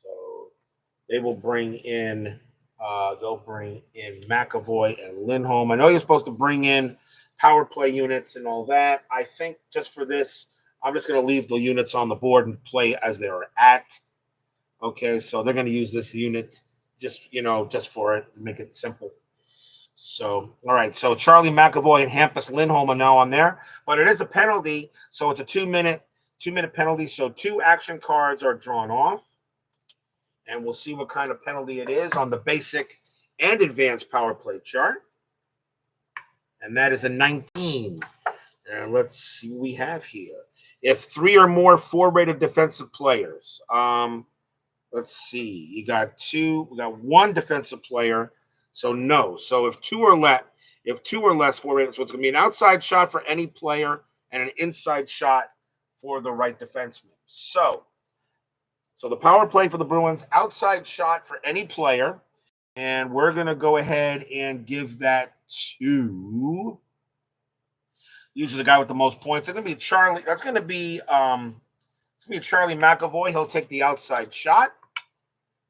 So they will bring in McAvoy and Lindholm. I know you're supposed to bring in power play units and all that. I think just for this, I'm just going to leave the units on the board and play as they're at. Okay, so they're going to use this unit just for it, make it simple. So, all right, so Charlie McAvoy and Hampus Lindholm are now on there, but it is a penalty, so it's a 2-minute penalty. So 2 action cards are drawn off, and we'll see what kind of penalty it is on the basic and advanced power play chart. And that is a 19. And let's see what we have here. If 3 or more 4-rated defensive players, let's see. We got 1 defensive player, so no. So if 2 or less 4-rated, so it's going to be an outside shot for any player and an inside shot for the right defenseman. So the power play for the Bruins, outside shot for any player, and we're going to go ahead and give that to usually the guy with the most points. It's going to be Charlie. That's going to be Charlie McAvoy. He'll take the outside shot,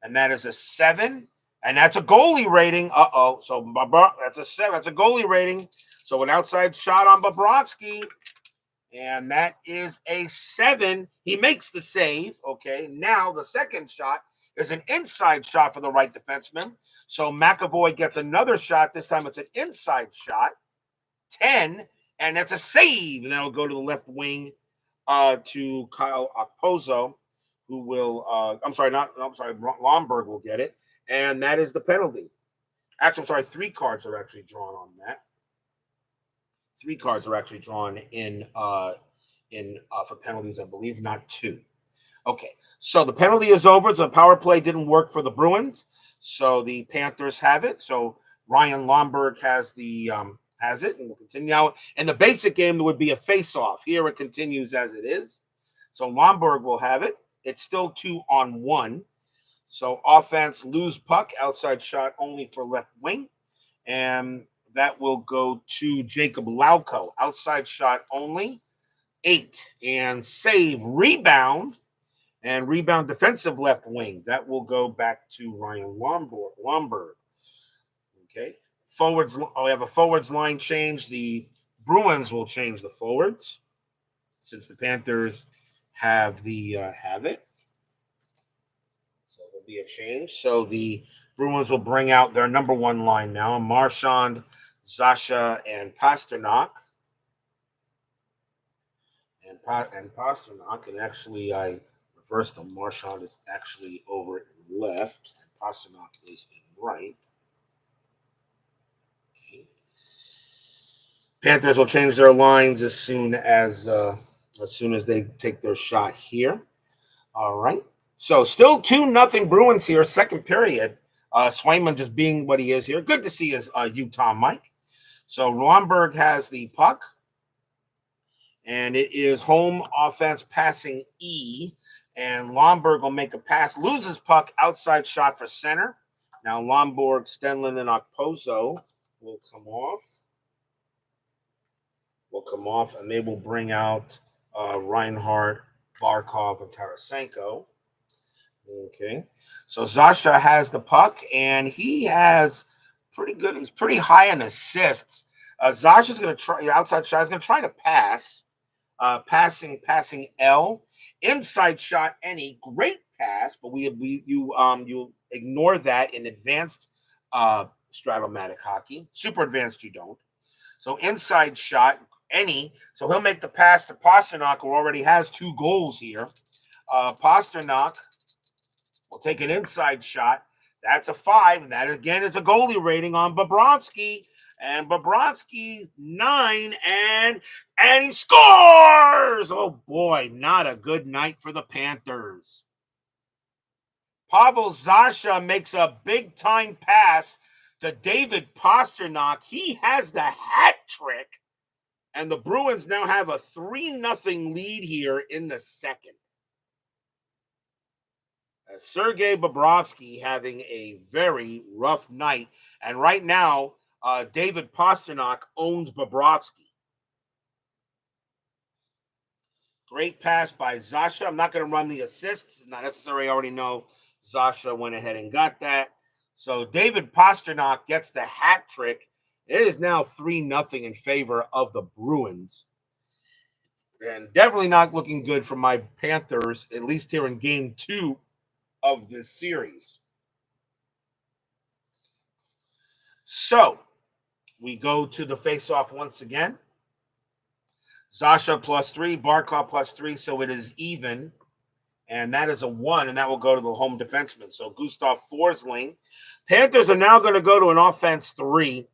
and that is a 7, and that's a goalie rating. So that's a 7. That's a goalie rating. So an outside shot on Bobrovsky, and that is a 7. He makes the save. Okay, now the second shot is an inside shot for the right defenseman. So McAvoy gets another shot. This time it's an inside shot. 10, and that's a save. And that'll go to the left wing to Kyle Okposo, who will Lomberg will get it. And that is the penalty. Actually, I'm sorry, 3 cards are actually drawn on that. 3 cards are actually drawn in for penalties, I believe, not 2. Okay, so the penalty is over. So the power play didn't work for the Bruins, so the Panthers have it. So Ryan Lomberg has it, and we'll continue now. In the basic game, there would be a face-off. Here it continues as it is. So Lomberg will have it. It's still 2-on-1. So offense, lose puck, outside shot only for left wing, and that will go to Jacob Lauko. Outside shot only, 8, and save, rebound. And rebound defensive left wing. That will go back to Ryan Lomberg. Okay. Forwards. We have a forwards line change. The Bruins will change the forwards since the Panthers have it. So there'll be a change. So the Bruins will bring out their number 1 line now: Marchand, Zacha, and Pasternak. And Pasternak, and actually I reversed them. Marchand is actually over in left, and Pasternak is in right. Okay. Panthers will change their lines as soon as they take their shot here. All right. So still 2-0 Bruins here, second period. Swayman just being what he is here. Good to see you, Tom Mike. So Lomberg has the puck, and it is home offense passing E. And Lomberg will make a pass, loses puck, outside shot for center. Now Lomberg, Stanley, and Okposo will come off. And they will bring out Reinhardt, Barkov, and Tarasenko. Okay, so Zacha has the puck, and he has pretty good. He's pretty high in assists. Zacha's going to try outside shot. He's going to try to pass. Passing L, inside shot any, great pass, but you ignore that in advanced Stratomatic hockey. Super advanced you don't. So inside shot any, so he'll make the pass to Pasternak, who already has 2 goals here. Pasternak will take an inside shot. That's a 5, and that again is a goalie rating on Bobrovsky. And Bobrovsky 9, and he scores! Oh boy, not a good night for the Panthers. Pavel Zacha makes a big time pass to David Pastrnak. He has the hat trick, and the Bruins now have a 3-0 lead here in the second. Sergei Bobrovsky having a very rough night, and right now, David Pastrnak owns Bobrovsky. Great pass by Zacha. I'm not going to run the assists. It's not necessary. I already know Zacha went ahead and got that. So David Pastrnak gets the hat trick. It is now 3-0 in favor of the Bruins. And definitely not looking good for my Panthers, at least here in game 2 of this series. So we go to the face-off once again. Zacha +3, Barkov +3, so it is even. And that is a 1, and that will go to the home defenseman. So Gustav Forsling. Panthers are now going to go to an offense 3.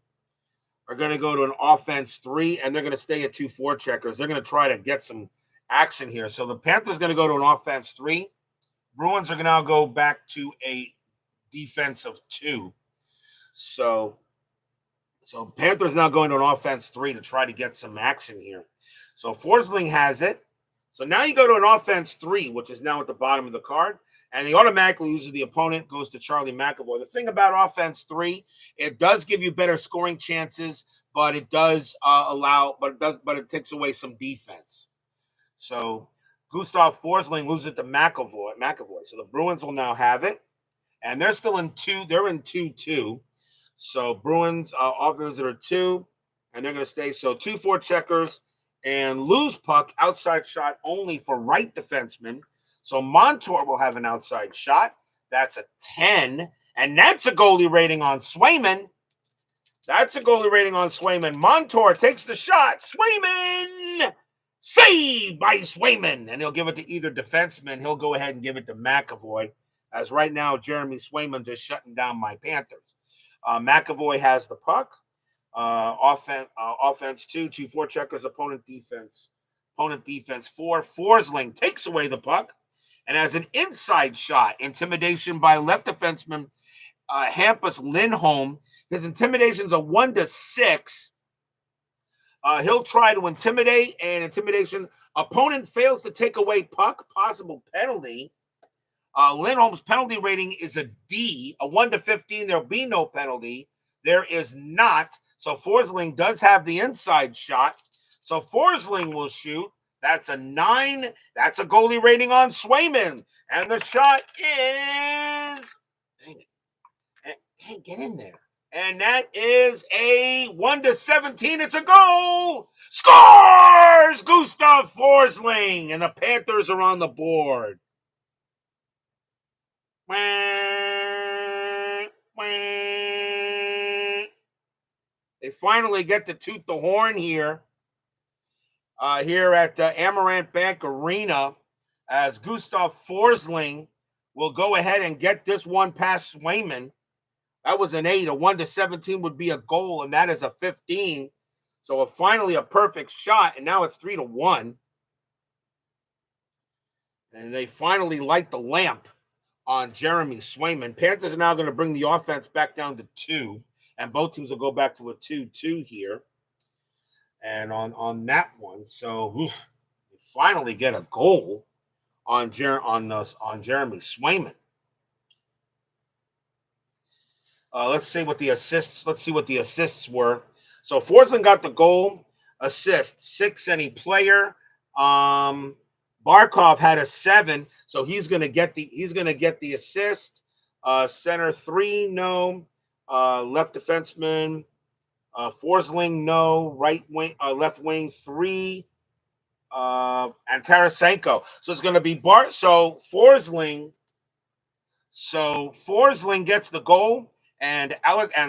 Are going to go to an offense 3, and they're going to stay at 2 forecheckers. They're going to try to get some action here. So the Panthers are going to go to an offense 3. Bruins are going to now go back to a defensive 2. So Panthers now going to an offense 3 to try to get some action here. So Forsling has it. So now you go to an offense 3, which is now at the bottom of the card, and he automatically loses the opponent, goes to Charlie McAvoy. The thing about offense 3, it does give you better scoring chances, but it does but it takes away some defense. So Gustav Forsling loses it to McAvoy. So the Bruins will now have it, and they're still in 2. They're in 2-2. So Bruins offense are 2, and they're going to stay. So 2 forecheckers. And lose puck, outside shot only for right defenseman. So Montour will have an outside shot. That's a 10. And that's a goalie rating on Swayman. Montour takes the shot. Swayman! Saved by Swayman. And he'll give it to either defenseman. He'll go ahead and give it to McAvoy. As right now, Jeremy Swayman just shutting down my Panthers. McAvoy has the puck. Offense 2 forecheckers, opponent defense 4. Forsling takes away the puck and has an inside shot. Intimidation by left defenseman Hampus Lindholm. His intimidation's a 1-6. He'll try to intimidate, and intimidation. Opponent fails to take away puck, possible penalty. Lindholm's penalty rating is a D. A 1-15, there'll be no penalty. There is not. So Forsling does have the inside shot. So Forsling will shoot. That's a 9. That's a goalie rating on Swayman. And the shot is... Dang it. Hey, get in there. And that is a 1-17. It's a goal. Scores Gustav Forsling. And the Panthers are on the board. They finally get to toot the horn here at Amerant Bank Arena, as Gustav Forsling will go ahead and get this one past Swayman. That was an 8. A 1-17 would be a goal, and that is a 15. So finally a perfect shot, and now it's 3-1. And they finally light the lamp on Jeremy Swayman. Panthers are now going to bring the offense back down to 2. And both teams will go back to a 2-2 here. And on that one, so we finally get a goal on Jeremy Swayman. Let's see what the assists were. So Forsling got the goal, assist 6 any player. Barkov had a 7, so he's going to get the assist. Center 3, no. Left defenseman, Forsling, no. Right wing, left wing 3, and Tarasenko. So it's going to be So Forsling gets the goal, and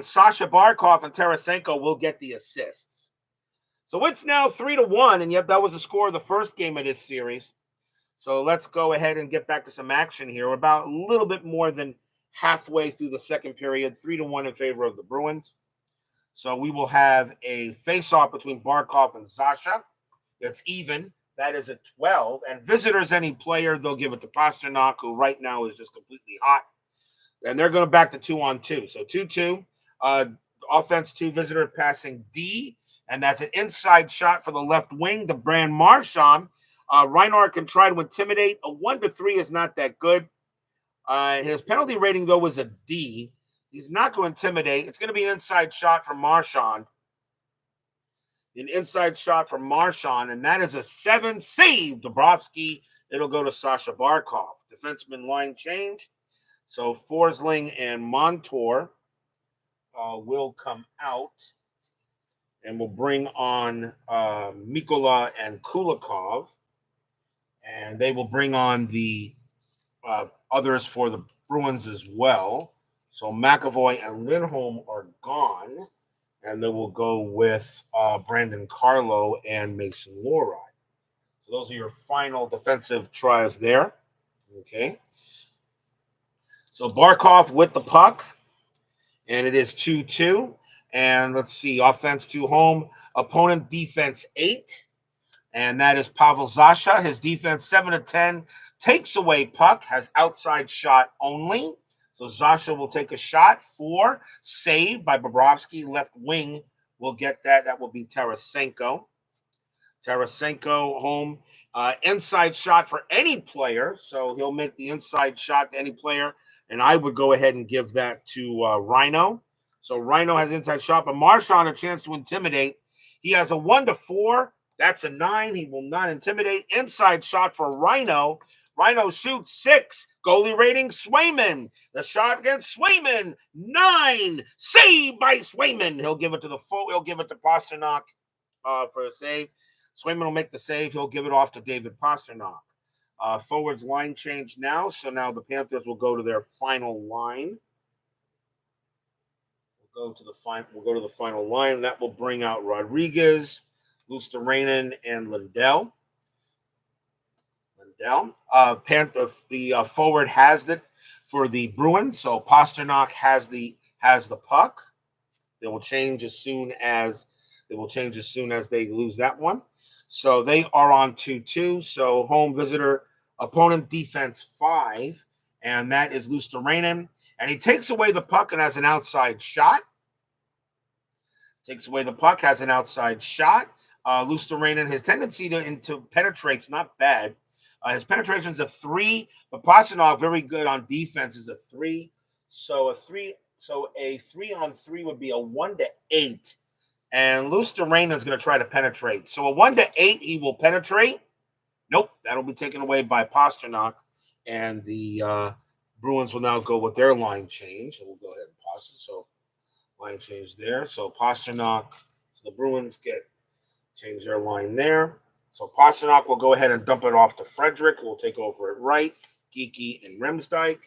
Sasha Barkov and Tarasenko will get the assists. So it's now 3-1, and yet that was the score of the first game of this series. So let's go ahead and get back to some action here. We're about a little bit more than halfway through the second period, 3-1 in favor of the Bruins. So we will have a face-off between Barkov and Zasha. It's even. That is a 12. And visitors, any player, they'll give it to Pasternak, who right now is just completely hot. And they're going back to 2-on-2. So 2-2. Offense 2, visitor passing D. And that's an inside shot for the left wing to Brand Marchand. Reinhardt can try to intimidate. A 1-3 is not that good. His penalty rating, though, was a D. He's not going to intimidate. It's going to be an inside shot from Marchand. An inside shot from Marchand, and that is a 7 save. Bobrovsky. It'll go to Sasha Barkov. Defenseman line change. So Forsling and Montour will come out, and we'll bring on Mikola and Kulikov, and they will bring on the others for the Bruins as well. So McAvoy and Lindholm are gone, and they will go with Brandon Carlo and Mason Lohrei. So those are your final defensive tries there. Okay. So Barkov with the puck, and it is 2-2. And let's see, offense 2 home, opponent defense 8, and that is Pavel Zasha. His defense 7-10, takes away puck, has outside shot only. So Zasha will take a shot. 4, saved by Bobrovsky. Left wing will get that. That will be Tarasenko. Tarasenko home. Inside shot for any player. So he'll make the inside shot to any player. And I would go ahead and give that to Rhino. So Rhino has inside shot, but Marchand a chance to intimidate. He has a 1-4. That's a 9. He will not intimidate. Inside shot for Rhino. Rhino shoots 6. Goalie rating, Swayman. The shot against Swayman, 9. Save by Swayman. He'll give it to he'll give it to Pasternak for a save. Swayman will make the save. He'll give it off to David Pasternak. Forwards line change now. So now the Panthers will go to their final line. We'll go to the final line. That will bring out Rodriguez, Luosterainen, and Lindell. The forward has it for the Bruins. So Pasternak has the puck. They will change as soon as they lose that one. So they are on 2-2. So home visitor, opponent defense 5, and that is Luosterainen. And he takes away the puck and has an outside shot. Luosterainen, his tendency to penetrate's not bad. His penetration is a 3, but Pasternak very good on defense is a 3. So a 3-on-3 would be a 1-8, and Luosterainen is going to try to penetrate. So a 1-8, he will penetrate. Nope, that'll be taken away by Pasternak, and the Bruins will now go with their line change. So we'll go ahead and pause it. So line change there. So Pasternak, so the Bruins change their line there. So Pasternak will go ahead and dump it off to Frederick, who will take over at right, Geeky and Remsdijk.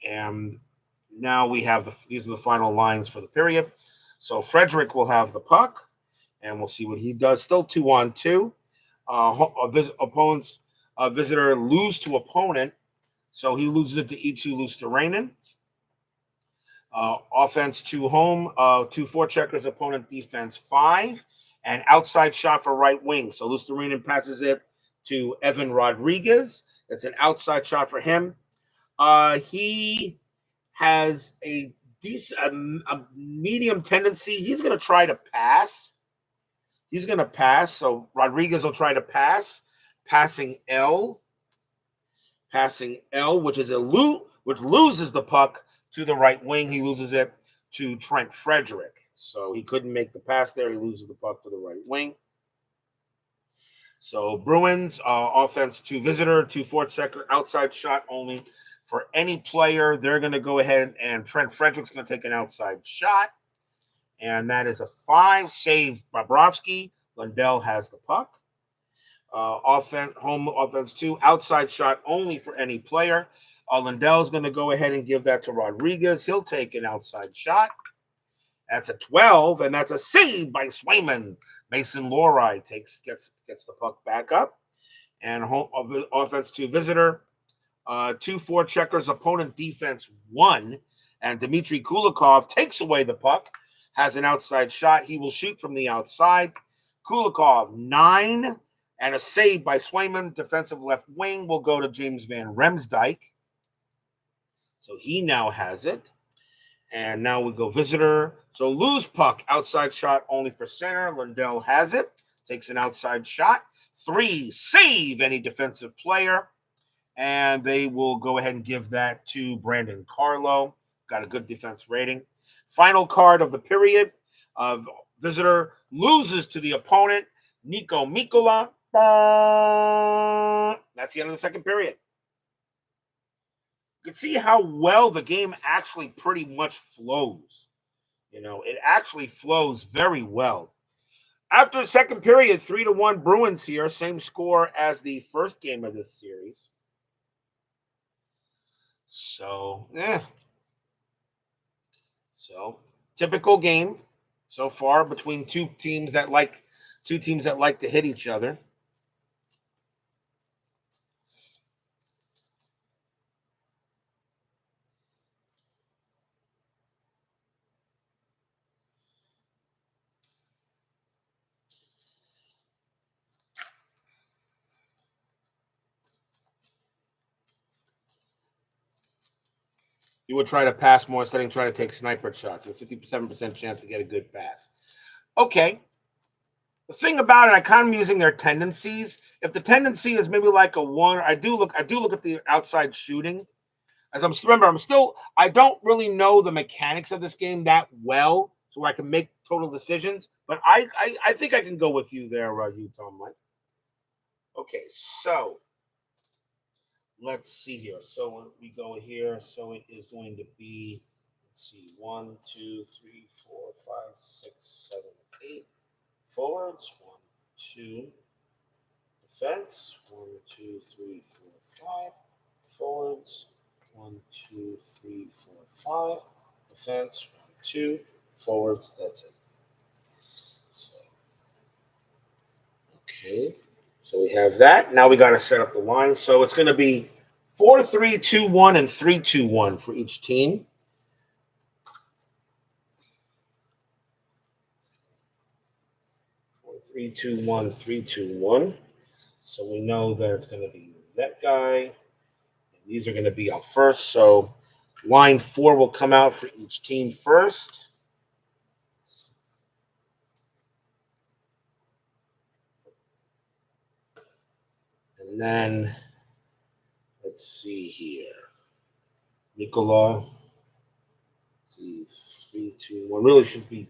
And now we have these are the final lines for the period. So Frederick will have the puck, and we'll see what he does. Still 2-on-2. Opponent's visitor lose to opponent, so he loses it to E2 Luosterainen. Offense 2 home, 2 forecheckers, opponent defense 5. And outside shot for right wing. So Luosterainen passes it to Evan Rodriguez. It's an outside shot for him. He has a decent, a medium tendency. He's going to try to pass. So Rodriguez will try to pass. Passing L, which is which loses the puck to the right wing. He loses it to Trent Frederick. So he couldn't make the pass there. He loses the puck to the right wing. So Bruins, offense 2 visitor, 2 forechecker, outside shot only for any player. They're going to go ahead, and Trent Frederick's going to take an outside shot. And that is a 5, save Bobrovsky. Lindell has the puck. Home offense 2, outside shot only for any player. Lindell's going to go ahead and give that to Rodriguez. He'll take an outside shot. That's a 12, and that's a save by Swayman. Mason Lohrei gets the puck back up. And offense 2 visitor, 2 forecheckers, opponent defense 1. And Dmitry Kulikov takes away the puck, has an outside shot. He will shoot from the outside. Kulikov, 9. And a save by Swayman, defensive left wing, will go to James Van Remsdijk. So he now has it. And now we go visitor. So lose puck, outside shot only for center. Lundell has it. Takes an outside shot. 3, save any defensive player. And they will go ahead and give that to Brandon Carlo. Got a good defense rating. Final card of the period of visitor loses to the opponent, Nico Mikkola. That's the end of the second period. You can see how well the game actually pretty much flows. You know, it actually flows very well. After the second period, 3-1 Bruins here. Same score as the first game of this series. So, So, typical game so far between two teams that like to hit each other. You would try to pass more instead of trying to take sniper shots. You have 57% chance to get a good pass. Okay. The thing about it, I kind of using their tendencies. If the tendency is maybe like a 1, I do look at the outside shooting. As I don't really know the mechanics of this game that well, so I can make total decisions. But I think I can go with you there, Utah Mike. Okay, so let's see here. So we go here. So it is going to be, let's see, 1, 2, 3, 4, 5, 6, 7, 8 forwards. 1, 2 defense. 1, 2, 3, 4, 5 forwards. 1, 2, 3, 4, 5 defense. 1, 2 forwards. That's it. So, okay. So we have that. Now we got to set up the line. So it's going to be 4-3-2-1 and 3-2-1 for each team. Four, 3-2-1, 3-2-1. So we know that it's going to be that guy. And these are going to be out first. So line 4 will come out for each team first. And then, let's see here. Nikola. See, 3-2-1. Really should be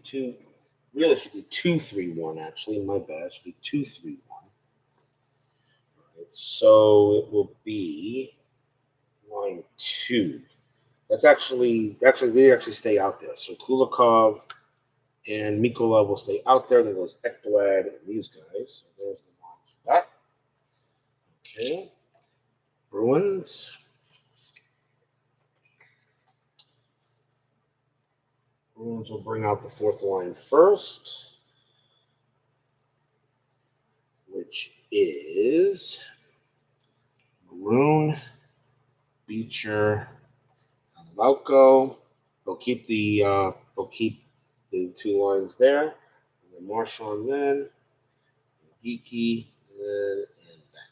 2-3-1, actually. My bad. It should be 2-3-1. Right, so it will be line 2. They actually stay out there. So Kulikov and Mikola will stay out there. Then goes Ekblad and these guys. So there's the lines for that. Okay. Bruins. Bruins will bring out the fourth line first, which is Maroon, Beecher, and Lauko. They'll keep the 2 lines there. And then Marshall and then Geeky and that.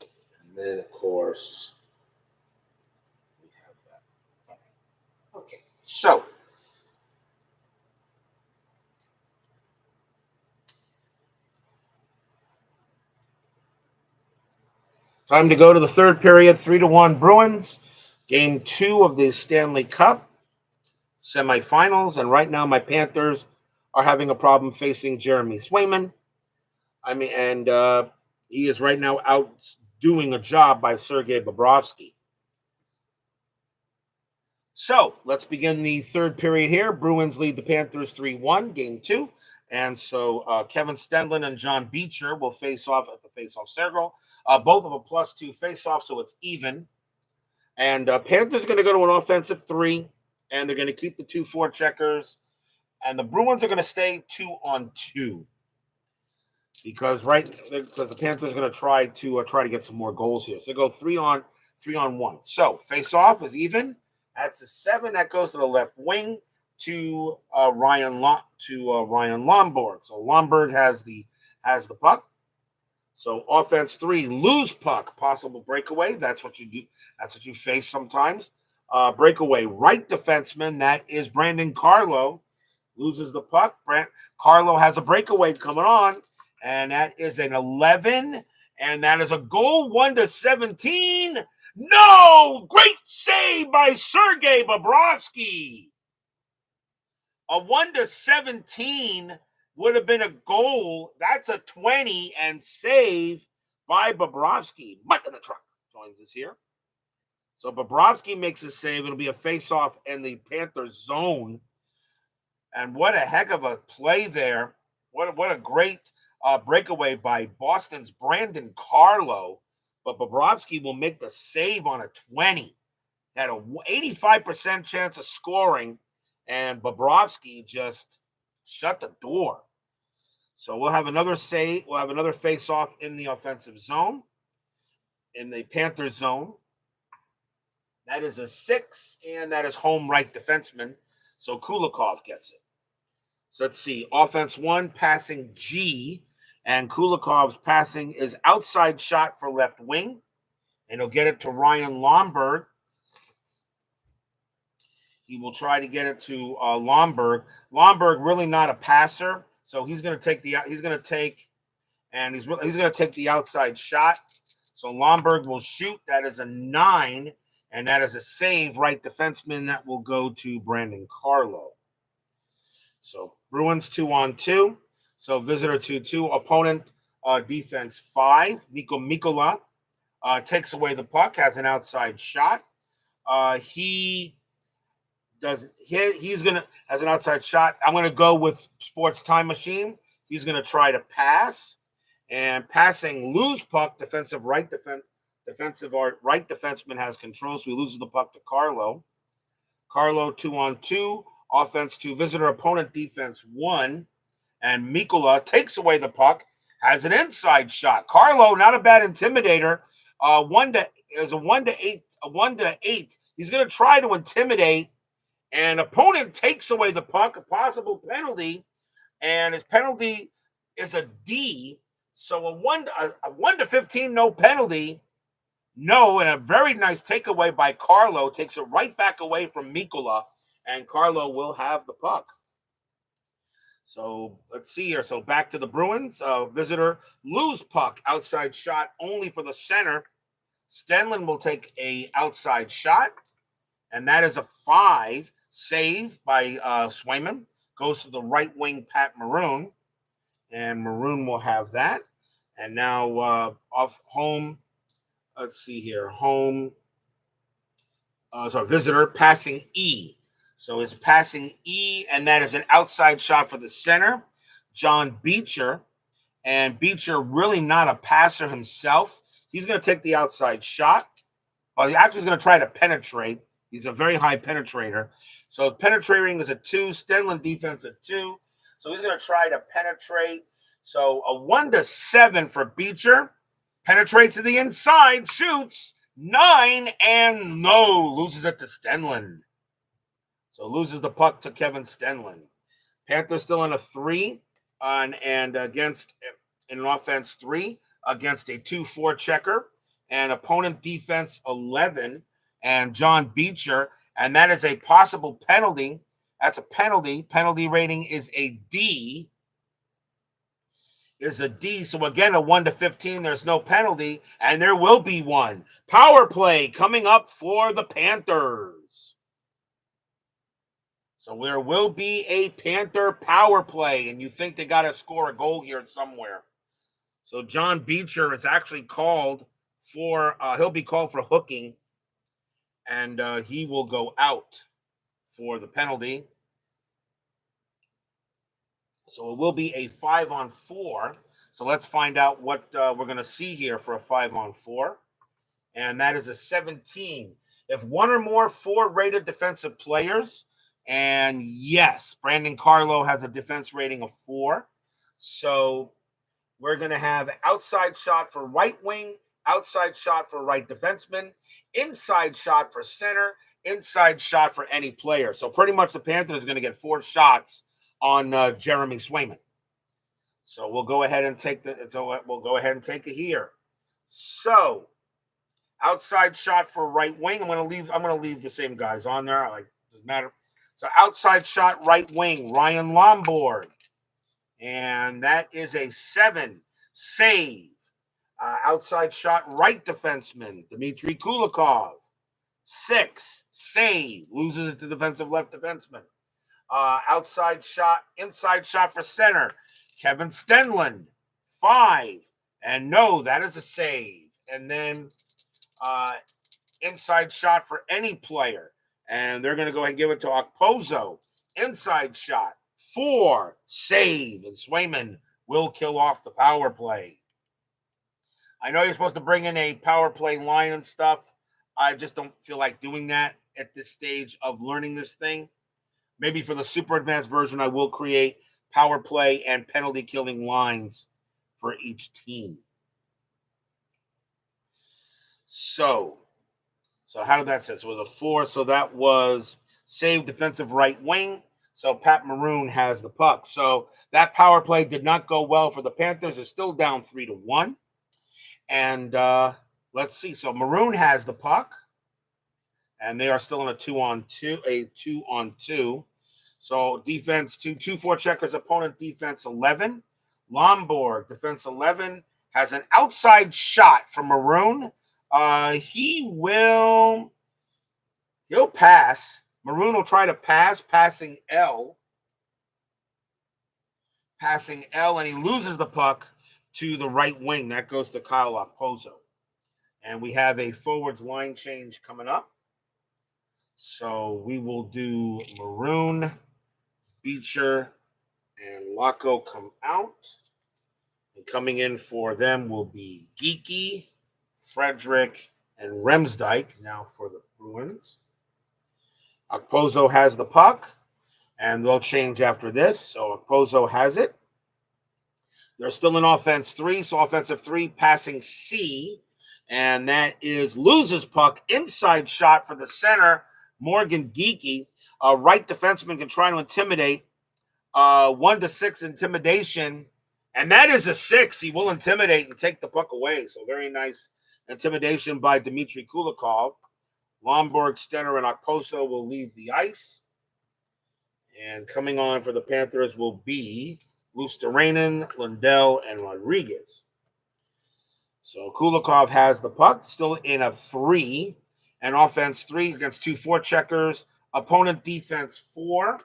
Okay. And then of course we have that. Okay. So time to go to the third period, 3-1 Bruins. Game 2 of the Stanley Cup semifinals. And right now my Panthers are having a problem facing Jeremy Swayman. He is right now out doing a job by Sergei Bobrovsky. So let's begin the third period here. Bruins lead the Panthers 3-1, game 2. And so Kevin Stenlin and John Beecher will face off at the face-off circle. Both of a +2 face-off, so it's even. And Panthers are going to go to an offensive 3, and they're going to keep the 2 forecheckers. And the Bruins are going to stay 2-on-2 because the Panthers are going to try to get some more goals here. So they go 3-on-1. So face-off is even. That's a 7. That goes to the left wing. to Ryan Lomberg. So Lomberg has the puck. So offense 3, lose puck, possible breakaway. That's what you do. That's what you face sometimes. Breakaway, right defenseman. That is Brandon Carlo. Loses the puck. Carlo has a breakaway coming on, and that is an 11, and that is a goal, 1-17. No! Great save by Sergei Bobrovsky. A 1-17 would have been a goal. That's a 20 and save by Bobrovsky. Mike in the truck joins us here. So Bobrovsky makes a save. It'll be a face-off in the Panthers zone. And what a heck of a play there. What a great breakaway by Boston's Brandon Carlo. But Bobrovsky will make the save on a 20. Had an 85% chance of scoring, and Bobrovsky just shut the door. So we'll have another save. We'll have another face-off in the offensive zone, in the Panthers zone. That is a 6, and that is home right defenseman. So Kulikov gets it. So let's see. Offense 1, passing G, and Kulikov's passing is outside shot for left wing, and he'll get it to Ryan Lomberg. He will try to get it to Lomberg. Lomberg really not a passer, so he's going to take the outside shot. So Lomberg will shoot. That is a 9, and that is a save, right defenseman. That will go to Brandon Carlo. So Bruins 2-on-2. So visitor 2-2. Opponent defense 5. Niko Mikkola takes away the puck, has an outside shot. He's gonna has an outside shot. I'm gonna go with Sports Time Machine. He's gonna try to pass, and passing, lose puck. Defensive right defenseman has control, so he loses the puck to Carlo. Carlo 2-on-2. Offense 2, visitor opponent defense 1, and Mikkola takes away the puck, has an inside shot. Carlo, not a bad intimidator. 1-8. He's gonna try to intimidate. And opponent takes away the puck, a possible penalty, and his penalty is a D. So a 1-15, no penalty, no, and a very nice takeaway by Carlo, takes it right back away from Mikkola, and Carlo will have the puck. So let's see here. So back to the Bruins. Visitor, lose puck, outside shot only for the center. Stanley will take a outside shot, and that is a 5. Save by Swayman. Goes to the right wing, Pat Maroon. And Maroon will have that. And now off home. Let's see here. Home. Visitor passing E. So it's passing E, and that is an outside shot for the center, John Beecher. And Beecher really not a passer himself. He's going to take the outside shot. Well, he actually is going to try to penetrate. He's a very high penetrator. So penetrating is a 2. Stenlund defense a 2. So he's going to try to penetrate. So a 1-7 for Beecher. Penetrates to the inside, shoots 9, and no, loses it to Stenlund. So loses the puck to Kevin Stenlund. Panthers still in a 3 and against in an offense 3 against a 2-4 checker, and opponent defense 11. And John Beecher, and that is a possible penalty. That's a penalty. Penalty rating is a D. So again, a 1-15, there's no penalty, and there will be one. Power play coming up for the Panthers. So there will be a Panther power play, and you think they got to score a goal here somewhere. So John Beecher is actually called for, he'll be called for hooking, and he will go out for the penalty. So it will be a 5-on-4. So let's find out what we're going to see here for a 5-on-4. And that is a 17. If one or more 4-rated defensive players, and yes, Brandon Carlo has a defense rating of 4. So we're going to have outside shot for right wing, outside shot for right defenseman, inside shot for center, inside shot for any player. So pretty much the Panthers are going to get 4 shots on Jeremy Swayman. So we'll go ahead and take it here. So outside shot for right wing. I'm gonna leave the same guys on there. Doesn't matter. So outside shot right wing, Ryan Lombard. And that is a 7 save. Outside shot right defenseman, Dmitry Kulikov. 6 save. Loses it to defensive left defenseman. Inside shot for center, Kevin Stenlund. 5. And no, that is a save. And then inside shot for any player. And they're going to go ahead and give it to Okposo. Inside shot. 4 save. And Swayman will kill off the power play. I know you're supposed to bring in a power play line and stuff. I just don't feel like doing that at this stage of learning this thing. Maybe for the super advanced version, I will create power play and penalty killing lines for each team. So how did that sit? So it was a 4. So that was save defensive right wing. So Pat Maroon has the puck. So that power play did not go well for the Panthers. They're still down 3-1. And let's see. So Maroon has the puck. And they are still in a 2-on-2. So defense 2 forecheckers, opponent defense 11. Lombard, defense 11, has an outside shot from Maroon. He'll pass. Maroon will try to pass, passing L, and he loses the puck to the right wing. That goes to Kyle Okposo. And we have a forwards line change coming up. So we will do Maroon, Beecher, and Locko come out. And coming in for them will be Geeky, Frederick, and Remsdijk now for the Bruins. Okposo has the puck, and they'll change after this. So Okposo has it. They're still in offense 3, so offensive 3 passing C, and that is loses puck, inside shot for the center, Morgan Geeky. Right defenseman can try to intimidate. 1-6 intimidation, and that is a 6. He will intimidate and take the puck away. So very nice intimidation by Dmitry Kulikov. Lombard, Stenner, and Okposo will leave the ice. And coming on for the Panthers will be Luosterainen, Lundell, and Rodriguez. So Kulikov has the puck, still in a 3, and offense 3 against 2 forecheckers. Opponent defense 4,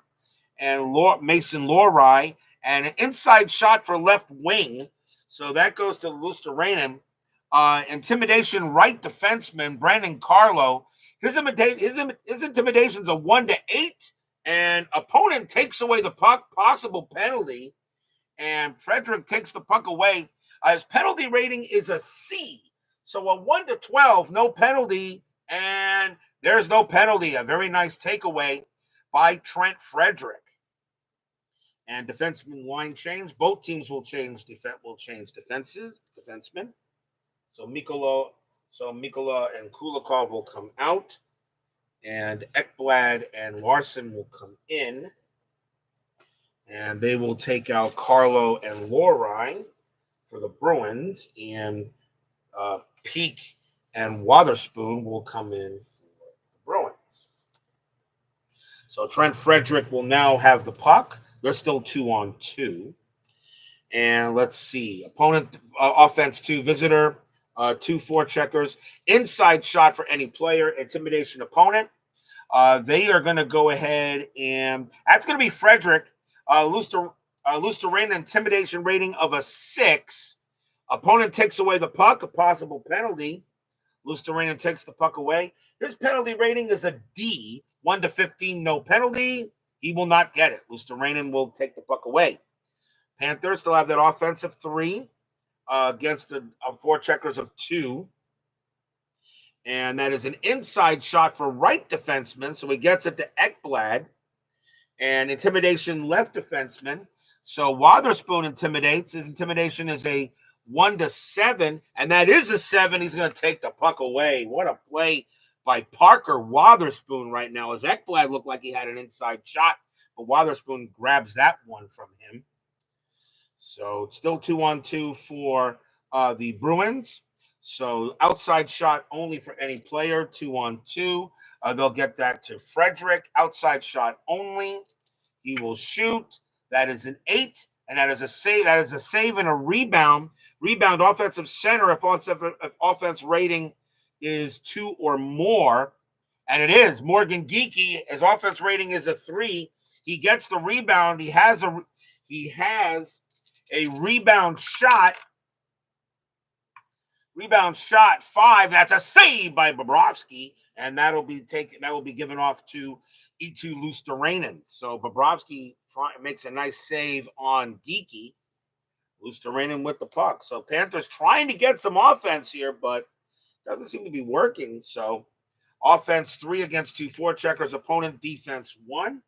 and Mason Lohrei, and an inside shot for left wing. So that goes to Luosterainen. Intimidation right defenseman Brandon Carlo. His intimidation's a 1-8, and opponent takes away the puck, possible penalty, and Frederick takes the puck away. His penalty rating is a C. So a 1-12, no penalty, and there's no penalty. A very nice takeaway by Trent Frederick. And defenseman line change. Both teams will change defensemen. So Mikkola and Kulikov will come out, and Ekblad and Larson will come in, and they will take out Carlo and Lohrei for the Bruins, and Peak and Wotherspoon will come in for the Bruins. So Trent Frederick will now have the puck. They're still 2-on-2. And let's see. Opponent offense 2, visitor 2 forecheckers. Inside shot for any player. Intimidation opponent. They are going to go ahead and that's going to be Frederick. Luosterainen intimidation rating of a 6. Opponent takes away the puck, a possible penalty. Luosterainen takes the puck away. His penalty rating is a D. 1-15, no penalty. He will not get it. Luosterainen will take the puck away. Panthers still have that offensive 3 against the forecheckers of 2. And that is an inside shot for right defenseman. So he gets it to Ekblad. And intimidation left defenseman. So Wotherspoon intimidates. His intimidation is a 1-7. And that is a 7. He's going to take the puck away. What a play by Parker Wotherspoon right now, as Ekblad looked like he had an inside shot, but Wotherspoon grabs that one from him. So it's still 2-on-2 for the Bruins. So outside shot only for any player, 2-on-2. They'll get that to Frederick. Outside shot only. He will shoot. That is an 8, and that is a save. That is a save and a rebound. Rebound offensive center if offense rating is 2 or more, and it is. Morgan Geeky, his offense rating is a 3. He gets the rebound. He has a rebound shot. Rebound shot 5. That's a save by Bobrovsky, and that will be given off to Eetu Luostarinen. So Bobrovsky makes a nice save on Geeky. Luostarinen with the puck. So Panthers trying to get some offense here, but doesn't seem to be working. So offense 3 against 2 forecheckers. Opponent defense 1.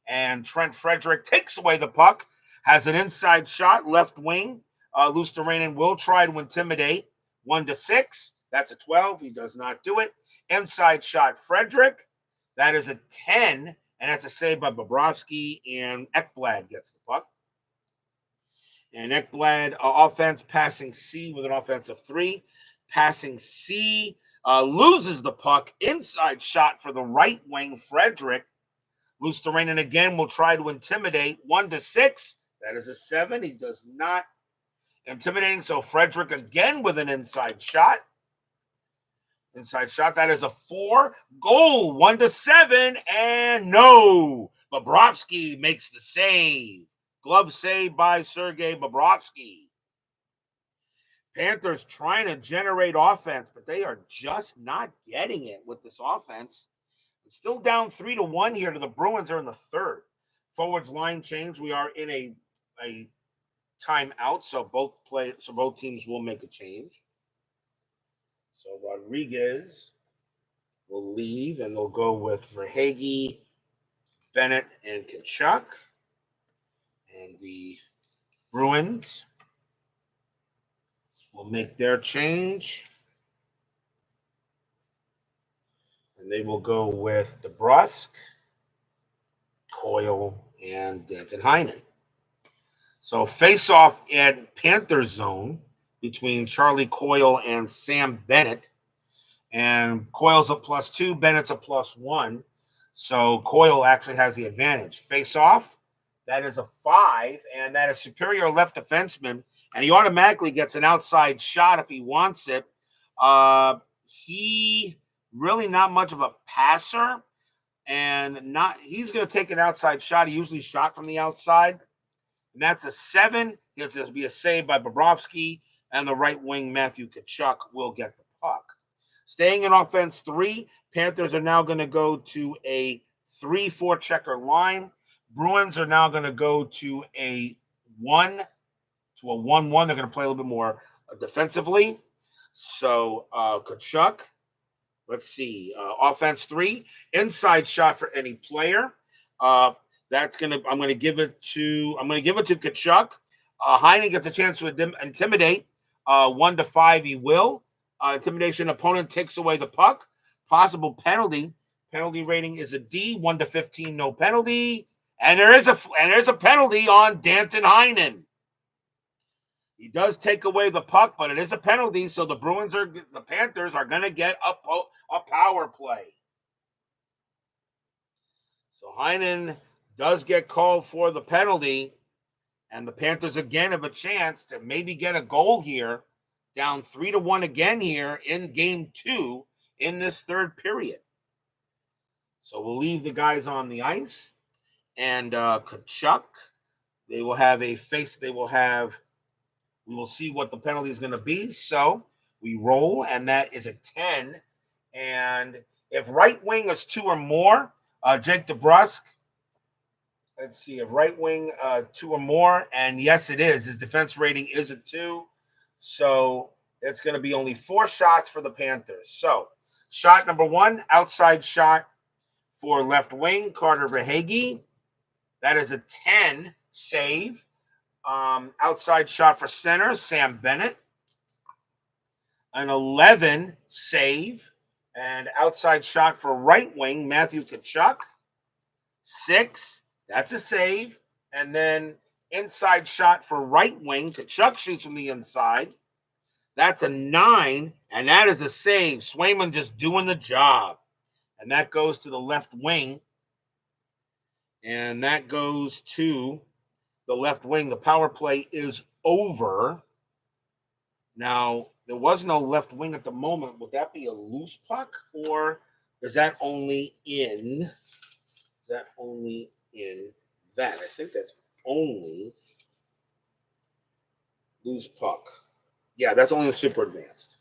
And Trent Frederick takes away the puck. Has an inside shot, left wing. Luostarinen will try to intimidate. 1-6. That's a 12. He does not do it. Inside shot, Frederick. That is a 10, and that's a save by Bobrovsky, and Ekblad gets the puck. And Ekblad, offense, passing C with an offensive 3. Passing C, loses the puck. Inside shot for the right wing, Frederick. Luostarinen again will try to intimidate. 1-6. That is a 7. He does not. Intimidating. So Frederick again with an inside shot. Inside shot. That is a 4. Goal. 1-7. And no. Bobrovsky makes the save. Glove save by Sergei Bobrovsky. Panthers trying to generate offense, but they are just not getting it with this offense. It's still down 3-1 here to the Bruins are in the third. Forwards line change. We are in a timeout, so both teams will make a change. So Rodriguez will leave, and they'll go with Verhaeghe, Bennett, and Tkachuk. And the Bruins will make their change. And they will go with DeBrusk, Coyle, and Danton Heinen. So face-off at Panthers zone between Charlie Coyle and Sam Bennett. And Coyle's a +2, Bennett's a +1. So Coyle actually has the advantage. Face-off, that is a 5, and that is superior left defenseman. And he automatically gets an outside shot if he wants it. He really not much of a passer, and he's going to take an outside shot. He usually shot from the outside. And that's a 7. It'll be a save by Bobrovsky, and the right wing, Matthew Tkachuk, will get the puck. Staying in offense 3, Panthers are now going to go to a 3-4 checker line. Bruins are now going to go to a 1-1. They're going to play a little bit more defensively. So Tkachuk, let's see, offense 3, inside shot for any player. I'm going to give it to Tkachuk. Heinen gets a chance to intimidate. 1-5, he will. Intimidation, opponent takes away the puck. Possible penalty. Penalty rating is a D. 1-15, no penalty. And there's a penalty on Danton Heinen. He does take away the puck, but it is a penalty. So the Panthers are going to get a power play. So Heinen does get called for the penalty, and the Panthers again have a chance to maybe get a goal here, down 3-1 again here in game 2 in this third period. So we'll leave the guys on the ice, and Tkachuk, we will see what the penalty is going to be. So we roll, and that is a 10. And if right wing is 2 or more, Jake DeBrusk, let's see, if right wing 2 or more, and yes, it is. His defense rating is a 2. So it's going to be only 4 shots for the Panthers. So shot number 1, outside shot for left wing, Carter Verhaeghe. That is a 10 save. Outside shot for center, Sam Bennett. An 11 save And outside shot for right wing, Matthew Tkachuk. 6. That's a save. And then inside shot for right wing. Tkachuk shoots from the inside. That's a 9. And that is a save. Swayman just doing the job. And that goes to the left wing. And that goes to the left wing. The power play is over. Now, there was no left wing at the moment. Would that be a loose puck, or is that only in? Is that only in that? I think that's only loose puck. Yeah, that's only a super advanced.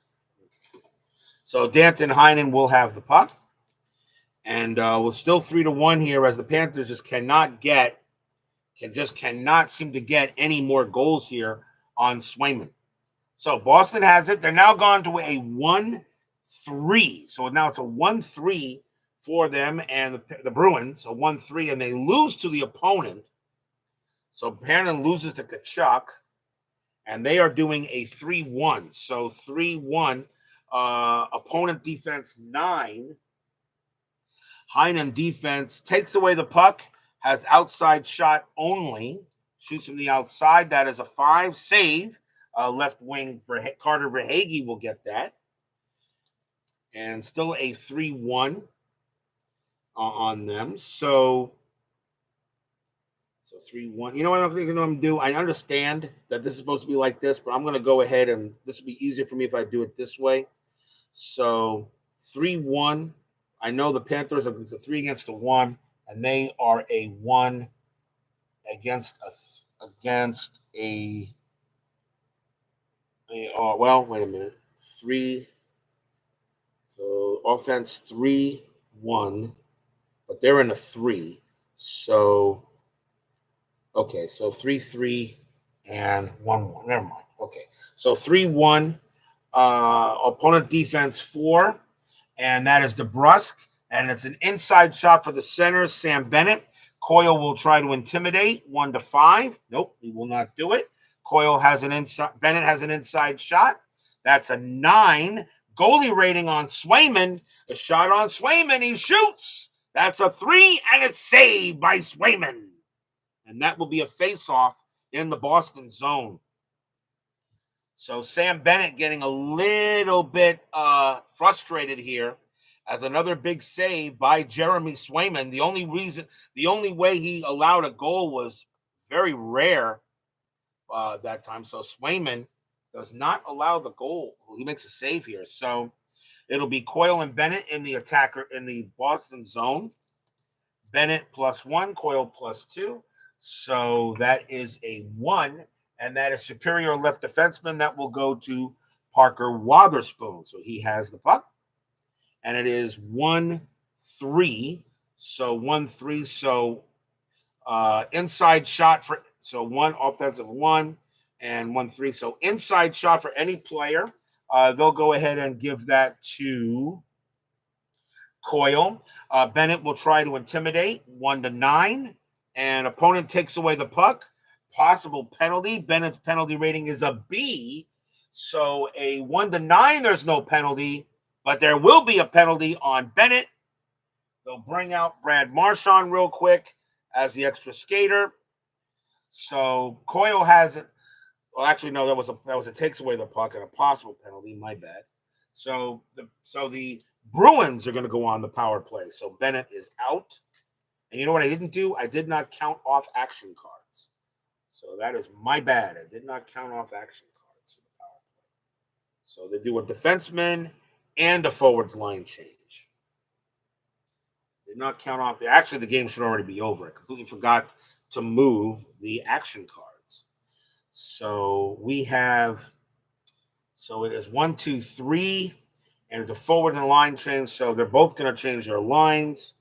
So Danton Heinen will have the puck, and we're still 3-1 here as the Panthers just cannot seem to get any more goals here on Swayman. So Boston has it. They're now gone to a 1-3. So now it's a 1-3 for them and the Bruins, a 1-3, and they lose to the opponent. So Panthers loses to Tkachuk, and they are doing a 3-1. So 3-1, opponent defense 9. Heinen defense takes away the puck, has outside shot only, shoots from the outside. That is a 5 save. Left wing for Carter Verhaeghe will get that. And still a 3-1 on them. So 3-1. You know what I'm going to do? I understand that this is supposed to be like this, but I'm going to go ahead and this will be easier for me if I do it this way. So 3-1. I know the Panthers are a 3-1, and they are a 1 against a. Well, wait a minute. 3. So offense 3-1, but they're in a 3. So okay, so 3-3 and 1-1. Never mind. Okay, so 3-1. Opponent defense 4, and that is DeBrusque, and it's an inside shot for the center, Sam Bennett. Coyle will try to intimidate 1-5. Nope, he will not do it. Bennett has an inside shot. That's a 9. Goalie rating on Swayman. The shot on Swayman, he shoots. That's a 3, and it's saved by Swayman. And that will be a face-off in the Boston zone. So Sam Bennett getting a little bit frustrated here as another big save by Jeremy Swayman. The only way he allowed a goal was very rare that time. So Swayman does not allow the goal. He makes a save here. So it'll be Coyle and Bennett in the Boston zone. Bennett +1, Coyle +2. So that is a 1, and that is superior left defenseman. That will go to Parker Wotherspoon. So he has the puck, and it is 1-3. So 1-3. So inside shot for 1 offensive 1 and 1-3. So inside shot for any player. They'll go ahead and give that to Coyle. Bennett will try to intimidate 1-9, and opponent takes away the puck. Possible penalty. Bennett's penalty rating is a B. So a 1-9, there's no penalty, but there will be a penalty on Bennett. They'll bring out Brad Marchand real quick as the extra skater. So Coyle has it. Well, actually, no, that was a takes away the puck and a possible penalty. My bad. So the Bruins are going to go on the power play. So Bennett is out. And you know what I didn't do? I did not count off action cards. So that is my bad. I did not count off action cards for the power play. So they do a defenseman and a forwards line change. Did not count off the game should already be over. I completely forgot to move the action cards. So we have, so it is 1, 2, 3, and it's a forward and line change. So they're both going to change their lines.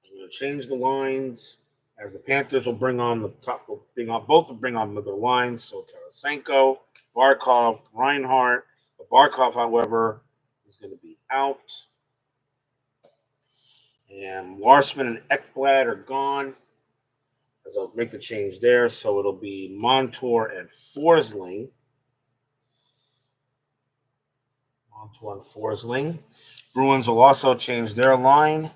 I'm going to change the lines as the Panthers will bring on the top. Both will bring on their lines. So Tarasenko, Barkov, Reinhart. Barkov, however, is going to be out. And Larsman and Ekblad are gone. As I'll make the change there. So it'll be Montour and Forsling. On to on Forsling. Bruins will also change their line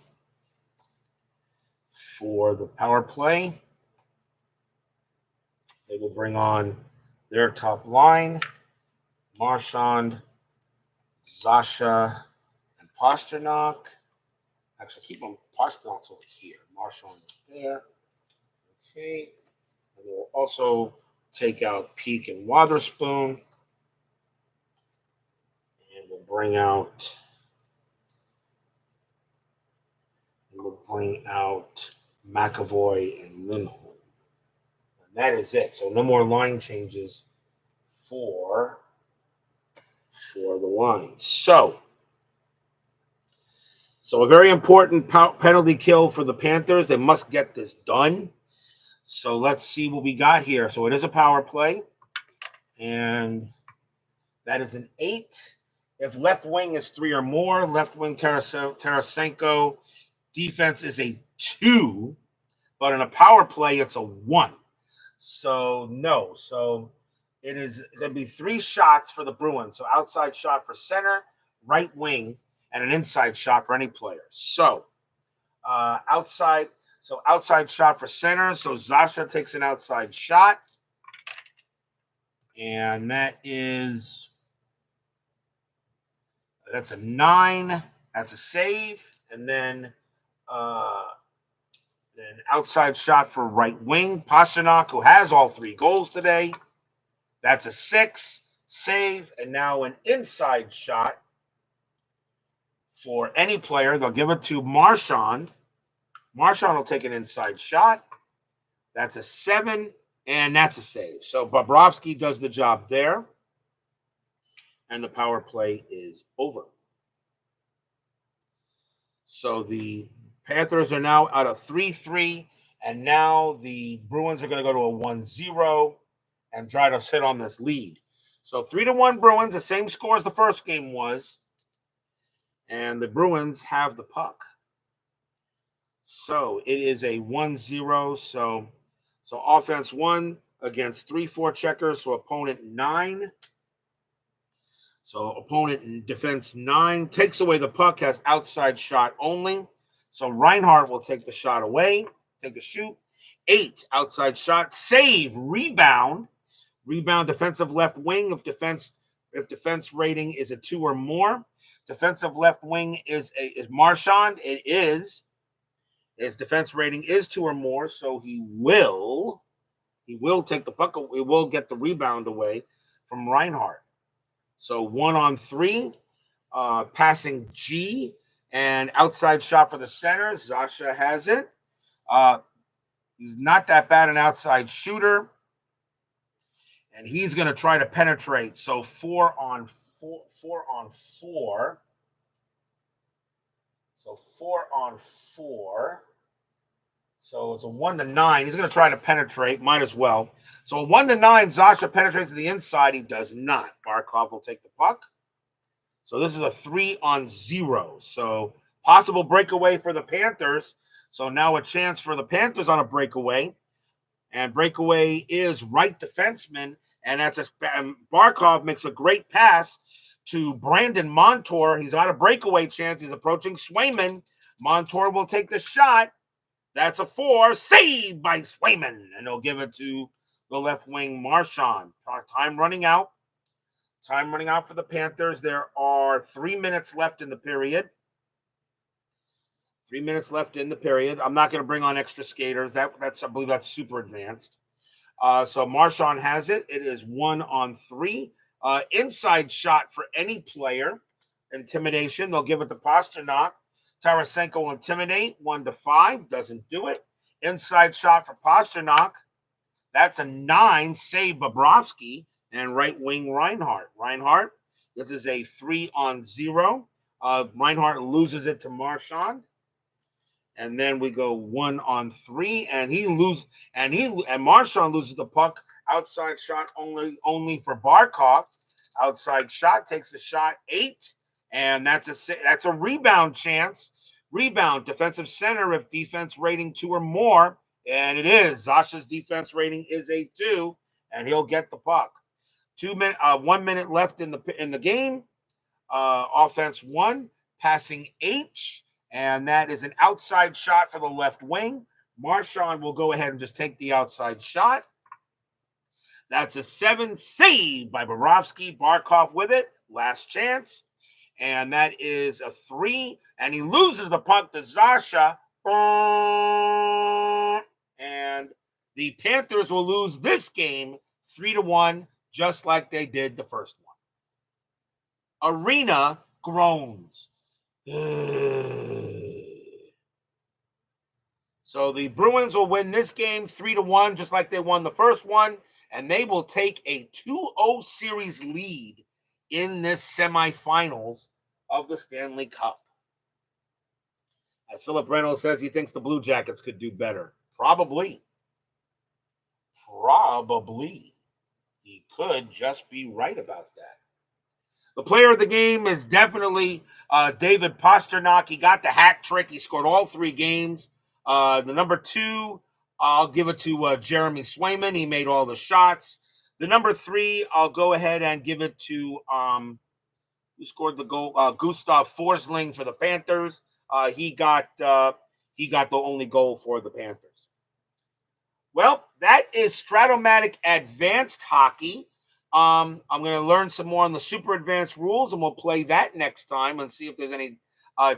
for the power play. They will bring on their top line, Marchand, Zasha, and Pasternak. Actually, keep them. Pasternak's over here. Marchand is there. Okay. And we'll also take out Peak and Wotherspoon. And we'll bring out McAvoy and Lindholm. And that is it. So no more line changes for the line. So a very important penalty kill for the Panthers. They must get this done. So let's see what we got here. So it is a power play. And that is an 8. If left wing is 3 or more, left wing Tarasenko, defense is a 2. But in a power play, it's a 1. So no. So it is going to be 3 shots for the Bruins. So outside shot for center, right wing, and an inside shot for any player. So outside shot for center. So Zasha takes an outside shot. And that's a 9. That's a save. And then outside shot for right wing. Pasternak, who has all 3 goals today. That's a 6. Save. And now an inside shot for any player. They'll give it to Marchand. Marchand will take an inside shot. That's a 7, and that's a save. So Bobrovsky does the job there, and the power play is over. So the Panthers are now out of 3-3, and now the Bruins are going to go to a 1-0 and try to sit on this lead. So 3-1 Bruins, the same score as the first game was. And the Bruins have the puck. So it is a 1-0. So offense 1 against 3-4 checkers. So opponent 9. So opponent in defense 9 takes away the puck, has outside shot only. So Reinhart will take the shot away, take a shoot. 8 outside shot, save, rebound. Rebound defensive left wing if defense rating is a 2 or more. Defensive left wing is Marchand. It is. His defense rating is 2 or more, so he will take the puck. He will get the rebound away from Reinhart. So 1-on-3, passing G, and outside shot for the center. Zasha has it. He's not that bad an outside shooter, and he's going to try to penetrate. So 4-on-4. So 4-on-4. So it's a 1-9. He's going to try to penetrate. Might as well. So a 1-9. Zasha penetrates to the inside. He does not. Barkov will take the puck. So this is a 3-on-0. So possible breakaway for the Panthers. So now a chance for the Panthers on a breakaway. And breakaway is right defenseman. And Barkov makes a great pass to Brandon Montour. He's got a breakaway chance. He's approaching Swayman. Montour will take the shot. That's a 4. Saved by Swayman. And they'll give it to the left wing, Marchand. Time running out. Time running out for the Panthers. There are 3 minutes left in the period. 3 minutes left in the period. I'm not going to bring on extra skaters. I believe that's super advanced. So Marchand has it. It is 1-on-3. Inside shot for any player. Intimidation. They'll give it to Pasternak. Tarasenko will intimidate. 1-5. Doesn't do it. Inside shot for Pasternak. That's a 9. Save Bobrovsky. And right wing Reinhart. Reinhart. This is a 3-on-0. Reinhart loses it to Marchand. And then we go 1-on-3, and Marchand loses the puck. Outside shot only for Barkov. Outside shot takes a shot. 8, and that's a rebound chance. Rebound defensive center if defense rating 2 or more, and it is. Zasha's defense rating is a 2, and he'll get the puck. 1 minute left in the game. Offense 1, passing H, and that is an outside shot for the left wing. Marchand will go ahead and just take the outside shot. That's a 7 save by Bobrovsky. Barkov with it. Last chance. And that is a 3. And he loses the puck to Zasha. And the Panthers will lose this game 3-1, just like they did the first one. Arena groans. So the Bruins will win this game 3-1, just like they won the first one, and they will take a 2-0 series lead in this semifinals of the Stanley Cup. As Philip Reynolds says, he thinks the Blue Jackets could do better. Probably. He could just be right about that. The player of the game is definitely David Pastrnak. He got the hat trick. He scored all 3 games. The number 2, I'll give it to Jeremy Swayman. He made all the shots. The number 3, I'll go ahead and give it to who scored the goal? Gustav Forsling for the Panthers. He got the only goal for the Panthers. Well, that is Stratomatic Advanced Hockey. I'm going to learn some more on the Super Advanced rules, and we'll play that next time and see if there's any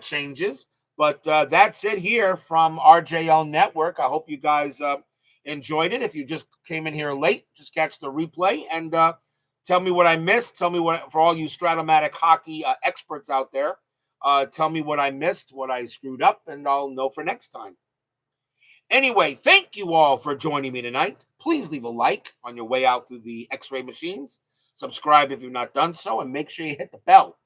changes. But that's it here from RJL Network. I hope you guys enjoyed it. If you just came in here late, just catch the replay and tell me what I missed. Tell me what, for all you Stratomatic hockey experts out there, tell me what I missed, what I screwed up, and I'll know for next time. Anyway, thank you all for joining me tonight. Please leave a like on your way out through the X-ray machines. Subscribe if you've not done so, and make sure you hit the bell.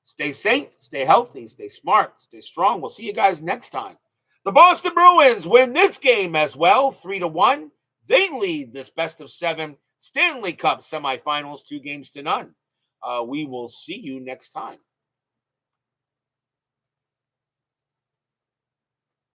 Stay safe, stay healthy, stay smart, stay strong. We'll see you guys next time. The Boston Bruins win this game as well, 3-1. They lead this best-of-7 Stanley Cup semifinals 2-0. We will see you next time.